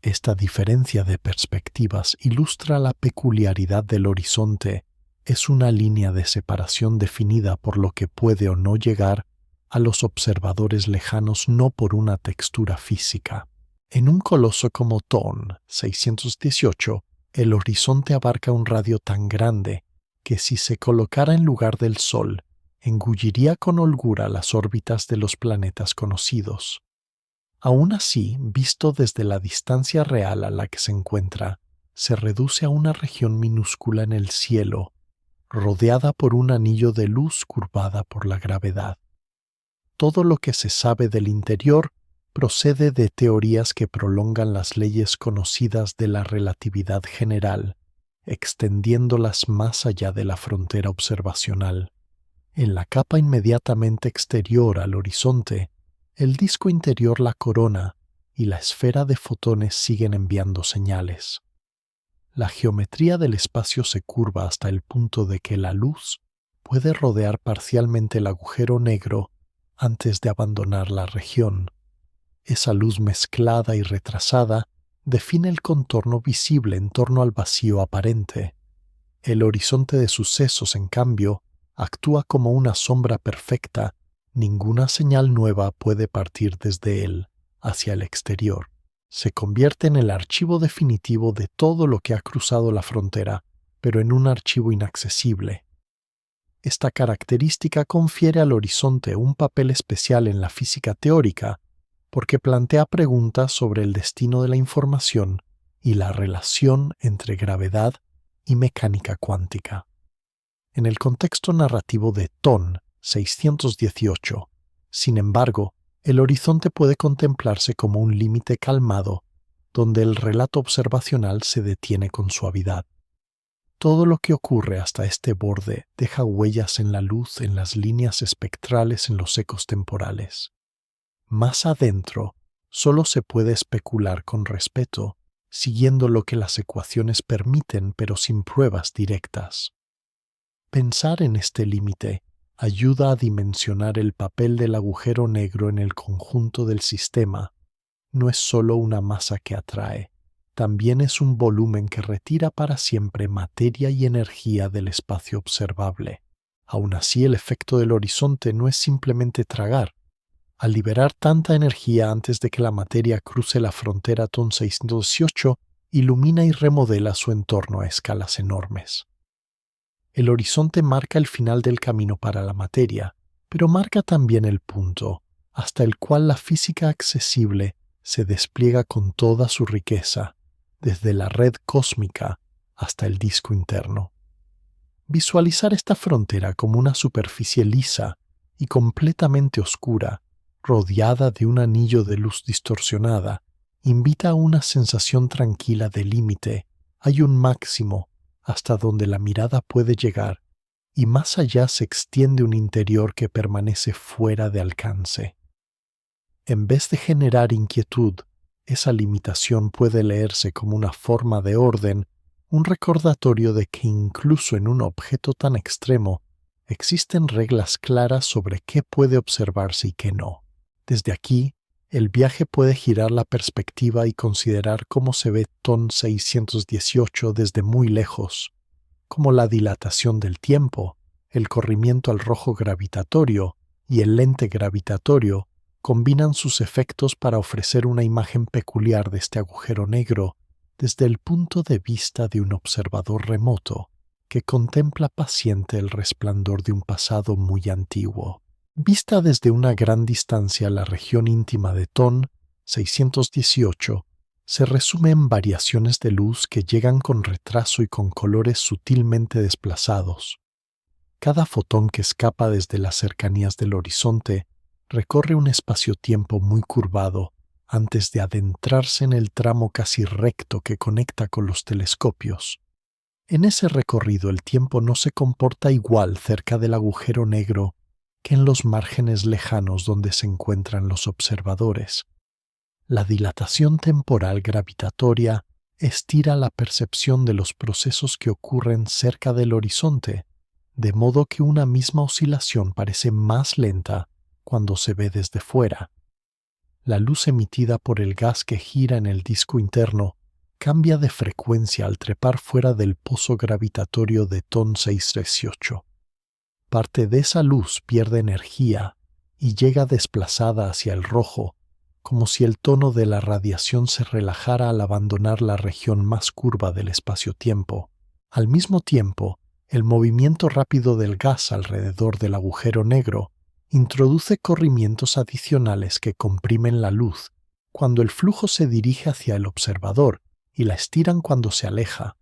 Esta diferencia de perspectivas ilustra la peculiaridad del horizonte. Es una línea de separación definida por lo que puede o no llegar a los observadores lejanos, no por una textura física. En un coloso como TON 618, el horizonte abarca un radio tan grande que si se colocara en lugar del Sol, engulliría con holgura las órbitas de los planetas conocidos. Aún así, visto desde la distancia real a la que se encuentra, se reduce a una región minúscula en el cielo, rodeada por un anillo de luz curvada por la gravedad. Todo lo que se sabe del interior procede de teorías que prolongan las leyes conocidas de la relatividad general, extendiéndolas más allá de la frontera observacional. En la capa inmediatamente exterior al horizonte, el disco interior la corona y la esfera de fotones siguen enviando señales. La geometría del espacio se curva hasta el punto de que la luz puede rodear parcialmente el agujero negro antes de abandonar la región. Esa luz mezclada y retrasada define el contorno visible en torno al vacío aparente. El horizonte de sucesos, en cambio, actúa como una sombra perfecta. Ninguna señal nueva puede partir desde él hacia el exterior. Se convierte en el archivo definitivo de todo lo que ha cruzado la frontera, pero en un archivo inaccesible. Esta característica confiere al horizonte un papel especial en la física teórica, porque plantea preguntas sobre el destino de la información y la relación entre gravedad y mecánica cuántica. En el contexto narrativo de TON 618, sin embargo, el horizonte puede contemplarse como un límite calmado, donde el relato observacional se detiene con suavidad. Todo lo que ocurre hasta este borde deja huellas en la luz, en las líneas espectrales, en los ecos temporales. Más adentro, solo se puede especular con respeto, siguiendo lo que las ecuaciones permiten, pero sin pruebas directas. Pensar en este límite ayuda a dimensionar el papel del agujero negro en el conjunto del sistema. No es solo una masa que atrae, también es un volumen que retira para siempre materia y energía del espacio observable. Aún así, el efecto del horizonte no es simplemente tragar. Al liberar tanta energía antes de que la materia cruce la frontera TON 618, ilumina y remodela su entorno a escalas enormes. El horizonte marca el final del camino para la materia, pero marca también el punto hasta el cual la física accesible se despliega con toda su riqueza, desde la red cósmica hasta el disco interno. Visualizar esta frontera como una superficie lisa y completamente oscura, rodeada de un anillo de luz distorsionada, invita a una sensación tranquila de límite. Hay un máximo hasta donde la mirada puede llegar, y más allá se extiende un interior que permanece fuera de alcance. En vez de generar inquietud, esa limitación puede leerse como una forma de orden, un recordatorio de que incluso en un objeto tan extremo existen reglas claras sobre qué puede observarse y qué no. Desde aquí, el viaje puede girar la perspectiva y considerar cómo se ve TON 618 desde muy lejos, como la dilatación del tiempo, el corrimiento al rojo gravitatorio y el lente gravitatorio combinan sus efectos para ofrecer una imagen peculiar de este agujero negro desde el punto de vista de un observador remoto que contempla paciente el resplandor de un pasado muy antiguo. Vista desde una gran distancia, la región íntima de TON 618 se resume en variaciones de luz que llegan con retraso y con colores sutilmente desplazados. Cada fotón que escapa desde las cercanías del horizonte recorre un espacio-tiempo muy curvado antes de adentrarse en el tramo casi recto que conecta con los telescopios. En ese recorrido el tiempo no se comporta igual cerca del agujero negro que en los márgenes lejanos donde se encuentran los observadores. La dilatación temporal gravitatoria estira la percepción de los procesos que ocurren cerca del horizonte, de modo que una misma oscilación parece más lenta cuando se ve desde fuera. La luz emitida por el gas que gira en el disco interno cambia de frecuencia al trepar fuera del pozo gravitatorio de TON 618. Parte de esa luz pierde energía y llega desplazada hacia el rojo, como si el tono de la radiación se relajara al abandonar la región más curva del espacio-tiempo. Al mismo tiempo, el movimiento rápido del gas alrededor del agujero negro introduce corrimientos adicionales que comprimen la luz cuando el flujo se dirige hacia el observador y la estiran cuando se aleja.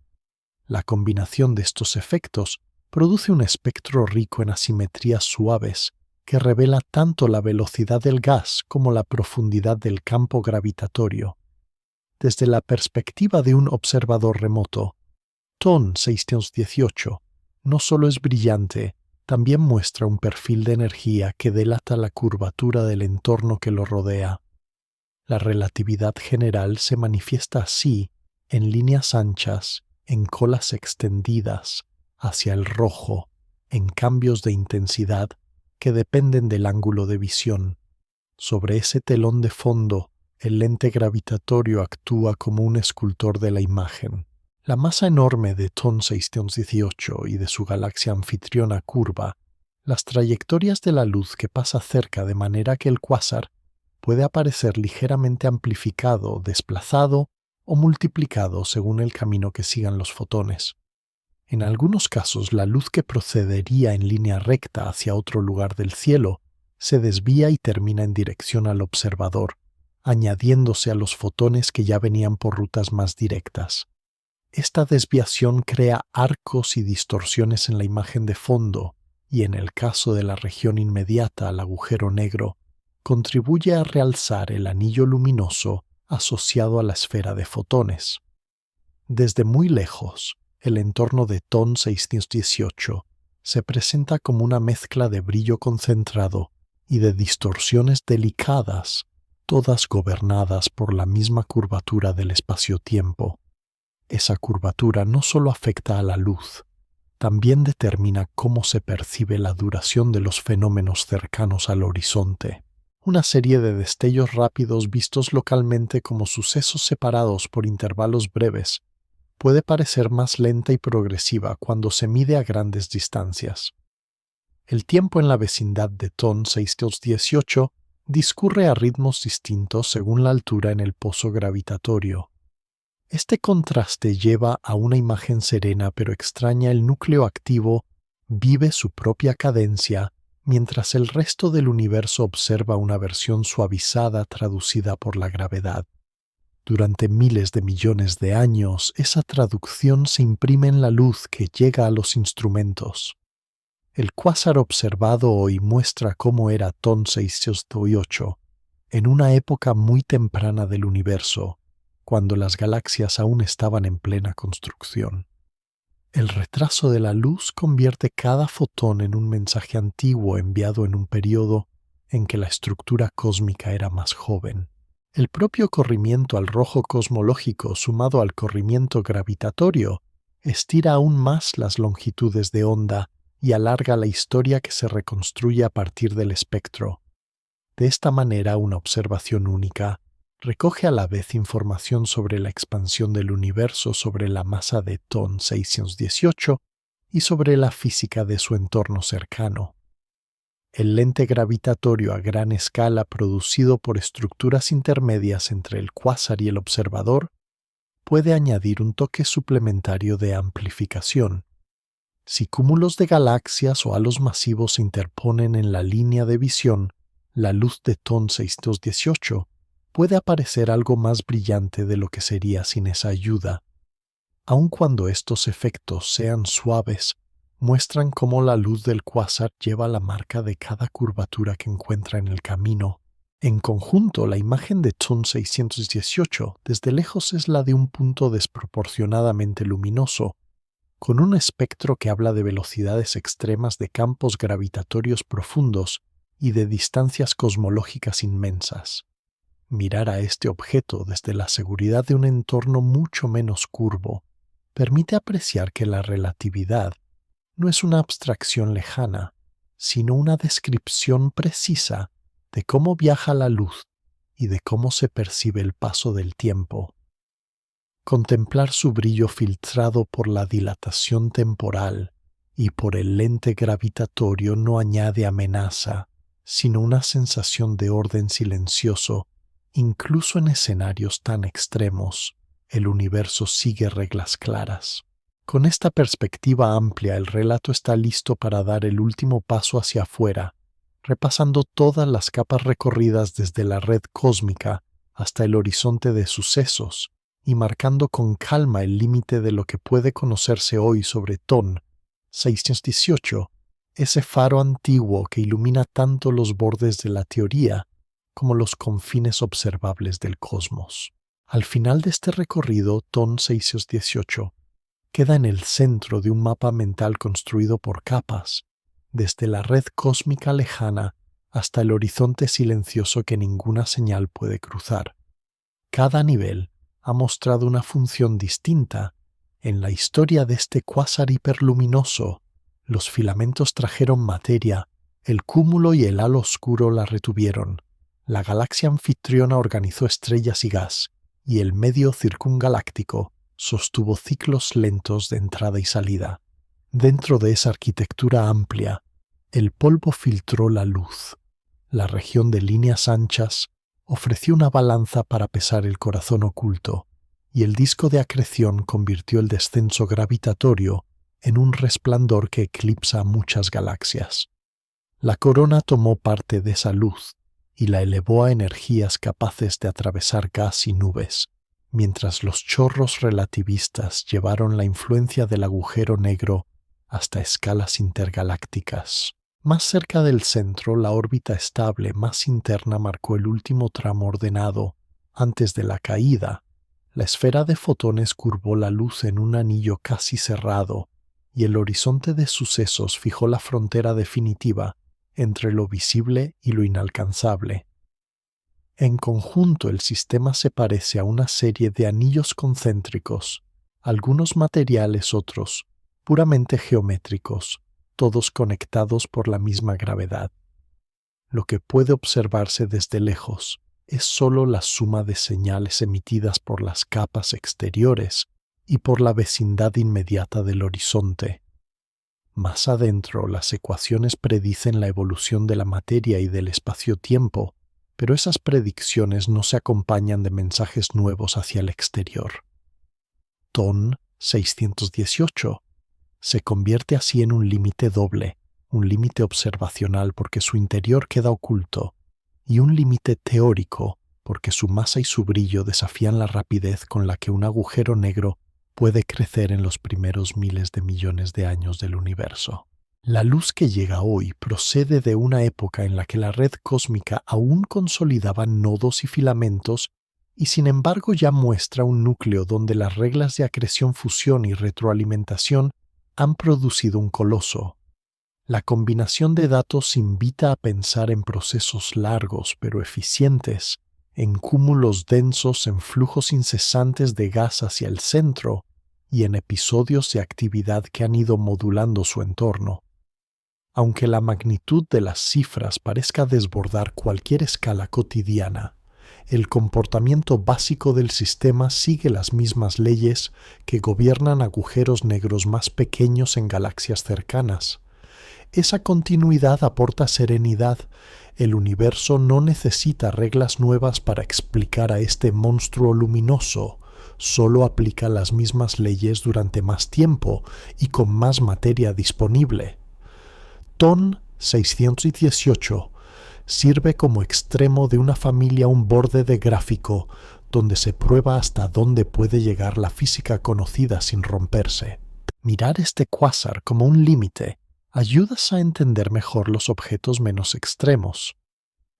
La combinación de estos efectos produce un espectro rico en asimetrías suaves que revela tanto la velocidad del gas como la profundidad del campo gravitatorio. Desde la perspectiva de un observador remoto, TON 618 no solo es brillante, también muestra un perfil de energía que delata la curvatura del entorno que lo rodea. La relatividad general se manifiesta así, en líneas anchas, en colas extendidas, hacia el rojo, en cambios de intensidad que dependen del ángulo de visión. Sobre ese telón de fondo, el lente gravitatorio actúa como un escultor de la imagen. La masa enorme de TON 618 y de su galaxia anfitriona curva, las trayectorias de la luz que pasa cerca de manera que el cuásar puede aparecer ligeramente amplificado, desplazado o multiplicado según el camino que sigan los fotones. En algunos casos, la luz que procedería en línea recta hacia otro lugar del cielo se desvía y termina en dirección al observador, añadiéndose a los fotones que ya venían por rutas más directas. Esta desviación crea arcos y distorsiones en la imagen de fondo y, en el caso de la región inmediata al agujero negro, contribuye a realzar el anillo luminoso asociado a la esfera de fotones. Desde muy lejos, el entorno de TON 618 se presenta como una mezcla de brillo concentrado y de distorsiones delicadas, todas gobernadas por la misma curvatura del espacio-tiempo. Esa curvatura no solo afecta a la luz, también determina cómo se percibe la duración de los fenómenos cercanos al horizonte. Una serie de destellos rápidos vistos localmente como sucesos separados por intervalos breves puede parecer más lenta y progresiva cuando se mide a grandes distancias. El tiempo en la vecindad de TON 618 discurre a ritmos distintos según la altura en el pozo gravitatorio. Este contraste lleva a una imagen serena pero extraña. El núcleo activo vive su propia cadencia, mientras el resto del universo observa una versión suavizada traducida por la gravedad. Durante miles de millones de años, esa traducción se imprime en la luz que llega a los instrumentos. El cuásar observado hoy muestra cómo era TON 618 en una época muy temprana del universo, cuando las galaxias aún estaban en plena construcción. El retraso de la luz convierte cada fotón en un mensaje antiguo enviado en un periodo en que la estructura cósmica era más joven. El propio corrimiento al rojo cosmológico sumado al corrimiento gravitatorio estira aún más las longitudes de onda y alarga la historia que se reconstruye a partir del espectro. De esta manera, una observación única recoge a la vez información sobre la expansión del universo, sobre la masa de TON 618 y sobre la física de su entorno cercano. El lente gravitatorio a gran escala producido por estructuras intermedias entre el cuásar y el observador puede añadir un toque suplementario de amplificación. Si cúmulos de galaxias o halos masivos se interponen en la línea de visión, la luz de TON 618 puede aparecer algo más brillante de lo que sería sin esa ayuda. Aun cuando estos efectos sean suaves, muestran cómo la luz del cuásar lleva la marca de cada curvatura que encuentra en el camino. En conjunto, la imagen de TON 618 desde lejos es la de un punto desproporcionadamente luminoso, con un espectro que habla de velocidades extremas de campos gravitatorios profundos y de distancias cosmológicas inmensas. Mirar a este objeto desde la seguridad de un entorno mucho menos curvo permite apreciar que la relatividad no es una abstracción lejana, sino una descripción precisa de cómo viaja la luz y de cómo se percibe el paso del tiempo. Contemplar su brillo filtrado por la dilatación temporal y por el lente gravitatorio no añade amenaza, sino una sensación de orden silencioso Incluso en escenarios tan extremos, el universo sigue reglas claras. Con esta perspectiva amplia, el relato está listo para dar el último paso hacia afuera, repasando todas las capas recorridas desde la red cósmica hasta el horizonte de sucesos y marcando con calma el límite de lo que puede conocerse hoy sobre Ton 618, ese faro antiguo que ilumina tanto los bordes de la teoría como los confines observables del cosmos. Al final de este recorrido, Ton 618 queda en el centro de un mapa mental construido por capas, desde la red cósmica lejana hasta el horizonte silencioso que ninguna señal puede cruzar. Cada nivel ha mostrado una función distinta. En la historia de este cuásar hiperluminoso, los filamentos trajeron materia, el cúmulo y el halo oscuro la retuvieron, la galaxia anfitriona organizó estrellas y gas, y el medio circungaláctico sostuvo ciclos lentos de entrada y salida. Dentro de esa arquitectura amplia, el polvo filtró la luz. La región de líneas anchas ofreció una balanza para pesar el corazón oculto, y el disco de acreción convirtió el descenso gravitatorio en un resplandor que eclipsa a muchas galaxias. La corona tomó parte de esa luz y la elevó a energías capaces de atravesar gas y nubes, mientras los chorros relativistas llevaron la influencia del agujero negro hasta escalas intergalácticas. Más cerca del centro, la órbita estable más interna marcó el último tramo ordenado. Antes de la caída, la esfera de fotones curvó la luz en un anillo casi cerrado, y el horizonte de sucesos fijó la frontera definitiva entre lo visible y lo inalcanzable. En conjunto, el sistema se parece a una serie de anillos concéntricos, algunos materiales, otros puramente geométricos, todos conectados por la misma gravedad. Lo que puede observarse desde lejos es sólo la suma de señales emitidas por las capas exteriores y por la vecindad inmediata del horizonte. Más adentro, las ecuaciones predicen la evolución de la materia y del espacio-tiempo, pero esas predicciones no se acompañan de mensajes nuevos hacia el exterior. Ton 618 se convierte así en un límite doble, un límite observacional porque su interior queda oculto, y un límite teórico porque su masa y su brillo desafían la rapidez con la que un agujero negro puede crecer en los primeros miles de millones de años del universo. La luz que llega hoy procede de una época en la que la red cósmica aún consolidaba nodos y filamentos y sin embargo ya muestra un núcleo donde las reglas de acreción, fusión y retroalimentación han producido un coloso. La combinación de datos invita a pensar en procesos largos pero eficientes, en cúmulos densos, en flujos incesantes de gas hacia el centro y en episodios de actividad que han ido modulando su entorno. Aunque la magnitud de las cifras parezca desbordar cualquier escala cotidiana, el comportamiento básico del sistema sigue las mismas leyes que gobiernan agujeros negros más pequeños en galaxias cercanas. Esa continuidad aporta serenidad. El universo no necesita reglas nuevas para explicar a este monstruo luminoso. Solo aplica las mismas leyes durante más tiempo y con más materia disponible. Ton 618 sirve como extremo de una familia, un borde de gráfico donde se prueba hasta dónde puede llegar la física conocida sin romperse. Mirar este cuásar como un límite ayuda a entender mejor los objetos menos extremos.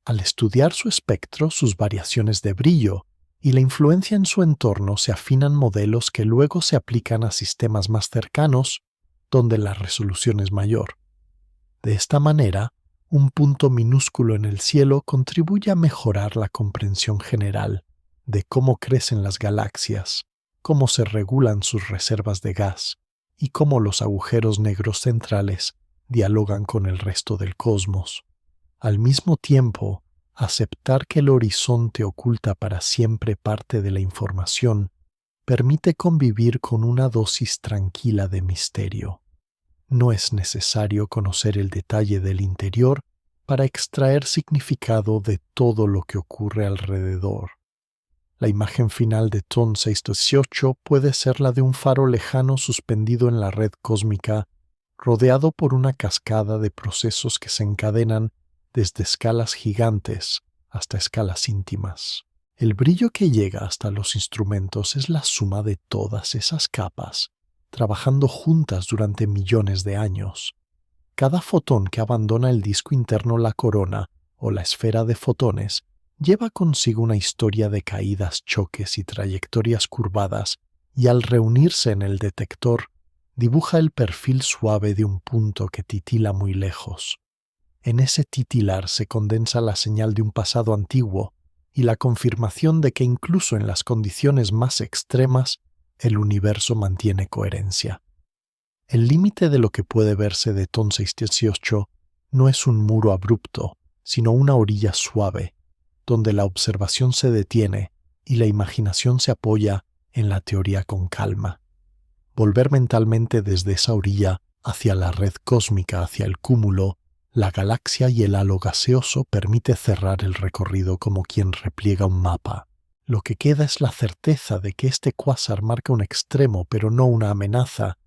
Al estudiar su espectro, sus variaciones de brillo y la influencia en su entorno, se afinan modelos que luego se aplican a sistemas más cercanos, donde la resolución es mayor. De esta manera, un punto minúsculo en el cielo contribuye a mejorar la comprensión general de cómo crecen las galaxias, cómo se regulan sus reservas de gas y cómo los agujeros negros centrales dialogan con el resto del cosmos. Al mismo tiempo, aceptar que el horizonte oculta para siempre parte de la información permite convivir con una dosis tranquila de misterio. No es necesario conocer el detalle del interior para extraer significado de todo lo que ocurre alrededor. La imagen final de TON 618 puede ser la de un faro lejano suspendido en la red cósmica, rodeado por una cascada de procesos que se encadenan desde escalas gigantes hasta escalas íntimas. El brillo que llega hasta los instrumentos es la suma de todas esas capas, trabajando juntas durante millones de años. Cada fotón que abandona el disco interno, la corona o la esfera de fotones, lleva consigo una historia de caídas, choques y trayectorias curvadas, y al reunirse en el detector, dibuja el perfil suave de un punto que titila muy lejos. En ese titilar se condensa la señal de un pasado antiguo y la confirmación de que incluso en las condiciones más extremas, el universo mantiene coherencia. El límite de lo que puede verse de TON 618 no es un muro abrupto, sino una orilla suave, donde la observación se detiene y la imaginación se apoya en la teoría con calma. Volver mentalmente desde esa orilla hacia la red cósmica, hacia el cúmulo, la galaxia y el halo gaseoso permite cerrar el recorrido como quien repliega un mapa. Lo que queda es la certeza de que este cuásar marca un extremo, pero no una amenaza.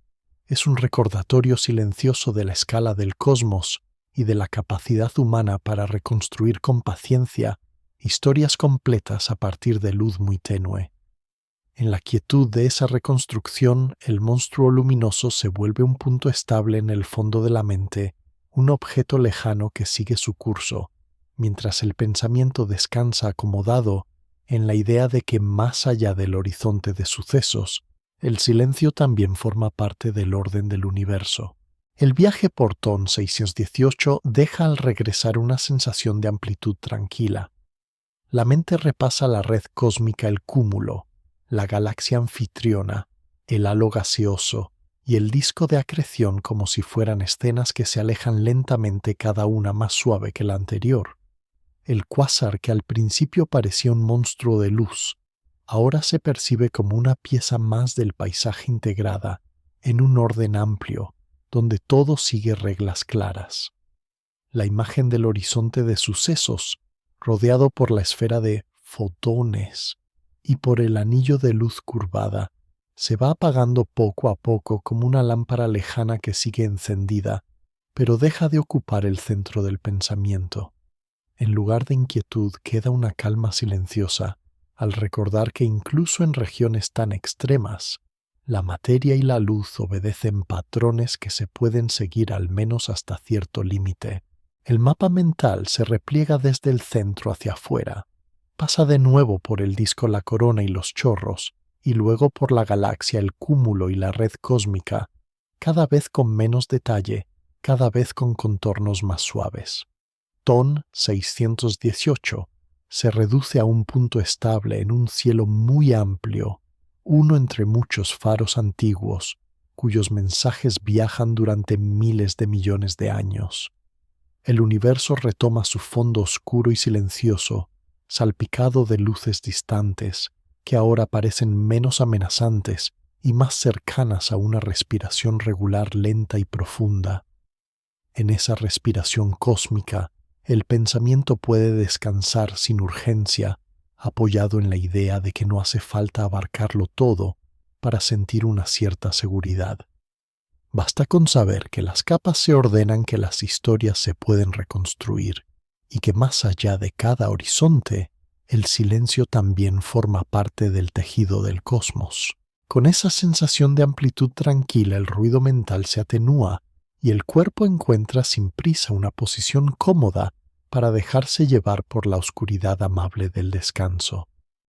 Es un recordatorio silencioso de la escala del cosmos y de la capacidad humana para reconstruir con paciencia historias completas a partir de luz muy tenue. En la quietud de esa reconstrucción, el monstruo luminoso se vuelve un punto estable en el fondo de la mente, un objeto lejano que sigue su curso, mientras el pensamiento descansa acomodado en la idea de que más allá del horizonte de sucesos, el silencio también forma parte del orden del universo. El viaje por TON 618 deja al regresar una sensación de amplitud tranquila. La mente repasa la red cósmica, el cúmulo, la galaxia anfitriona, el halo gaseoso y el disco de acreción como si fueran escenas que se alejan lentamente, cada una más suave que la anterior. El cuásar, que al principio parecía un monstruo de luz, ahora se percibe como una pieza más del paisaje integrada en un orden amplio, donde todo sigue reglas claras. La imagen del horizonte de sucesos, rodeado por la esfera de fotones y por el anillo de luz curvada, se va apagando poco a poco como una lámpara lejana que sigue encendida, pero deja de ocupar el centro del pensamiento. En lugar de inquietud queda una calma silenciosa al recordar que incluso en regiones tan extremas, la materia y la luz obedecen patrones que se pueden seguir al menos hasta cierto límite. El mapa mental se repliega desde el centro hacia afuera, pasa de nuevo por el disco, la corona y los chorros, y luego por la galaxia, el cúmulo y la red cósmica, cada vez con menos detalle, cada vez con contornos más suaves. TON 618 se reduce a un punto estable en un cielo muy amplio, uno entre muchos faros antiguos, cuyos mensajes viajan durante miles de millones de años. El universo retoma su fondo oscuro y silencioso, salpicado de luces distantes, que ahora parecen menos amenazantes y más cercanas a una respiración regular, lenta y profunda. En esa respiración cósmica, el pensamiento puede descansar sin urgencia, apoyado en la idea de que no hace falta abarcarlo todo para sentir una cierta seguridad. Basta con saber que las capas se ordenan, que las historias se pueden reconstruir y que más allá de cada horizonte, el silencio también forma parte del tejido del cosmos. Con esa sensación de amplitud tranquila, el ruido mental se atenúa y el cuerpo encuentra sin prisa una posición cómoda para dejarse llevar por la oscuridad amable del descanso.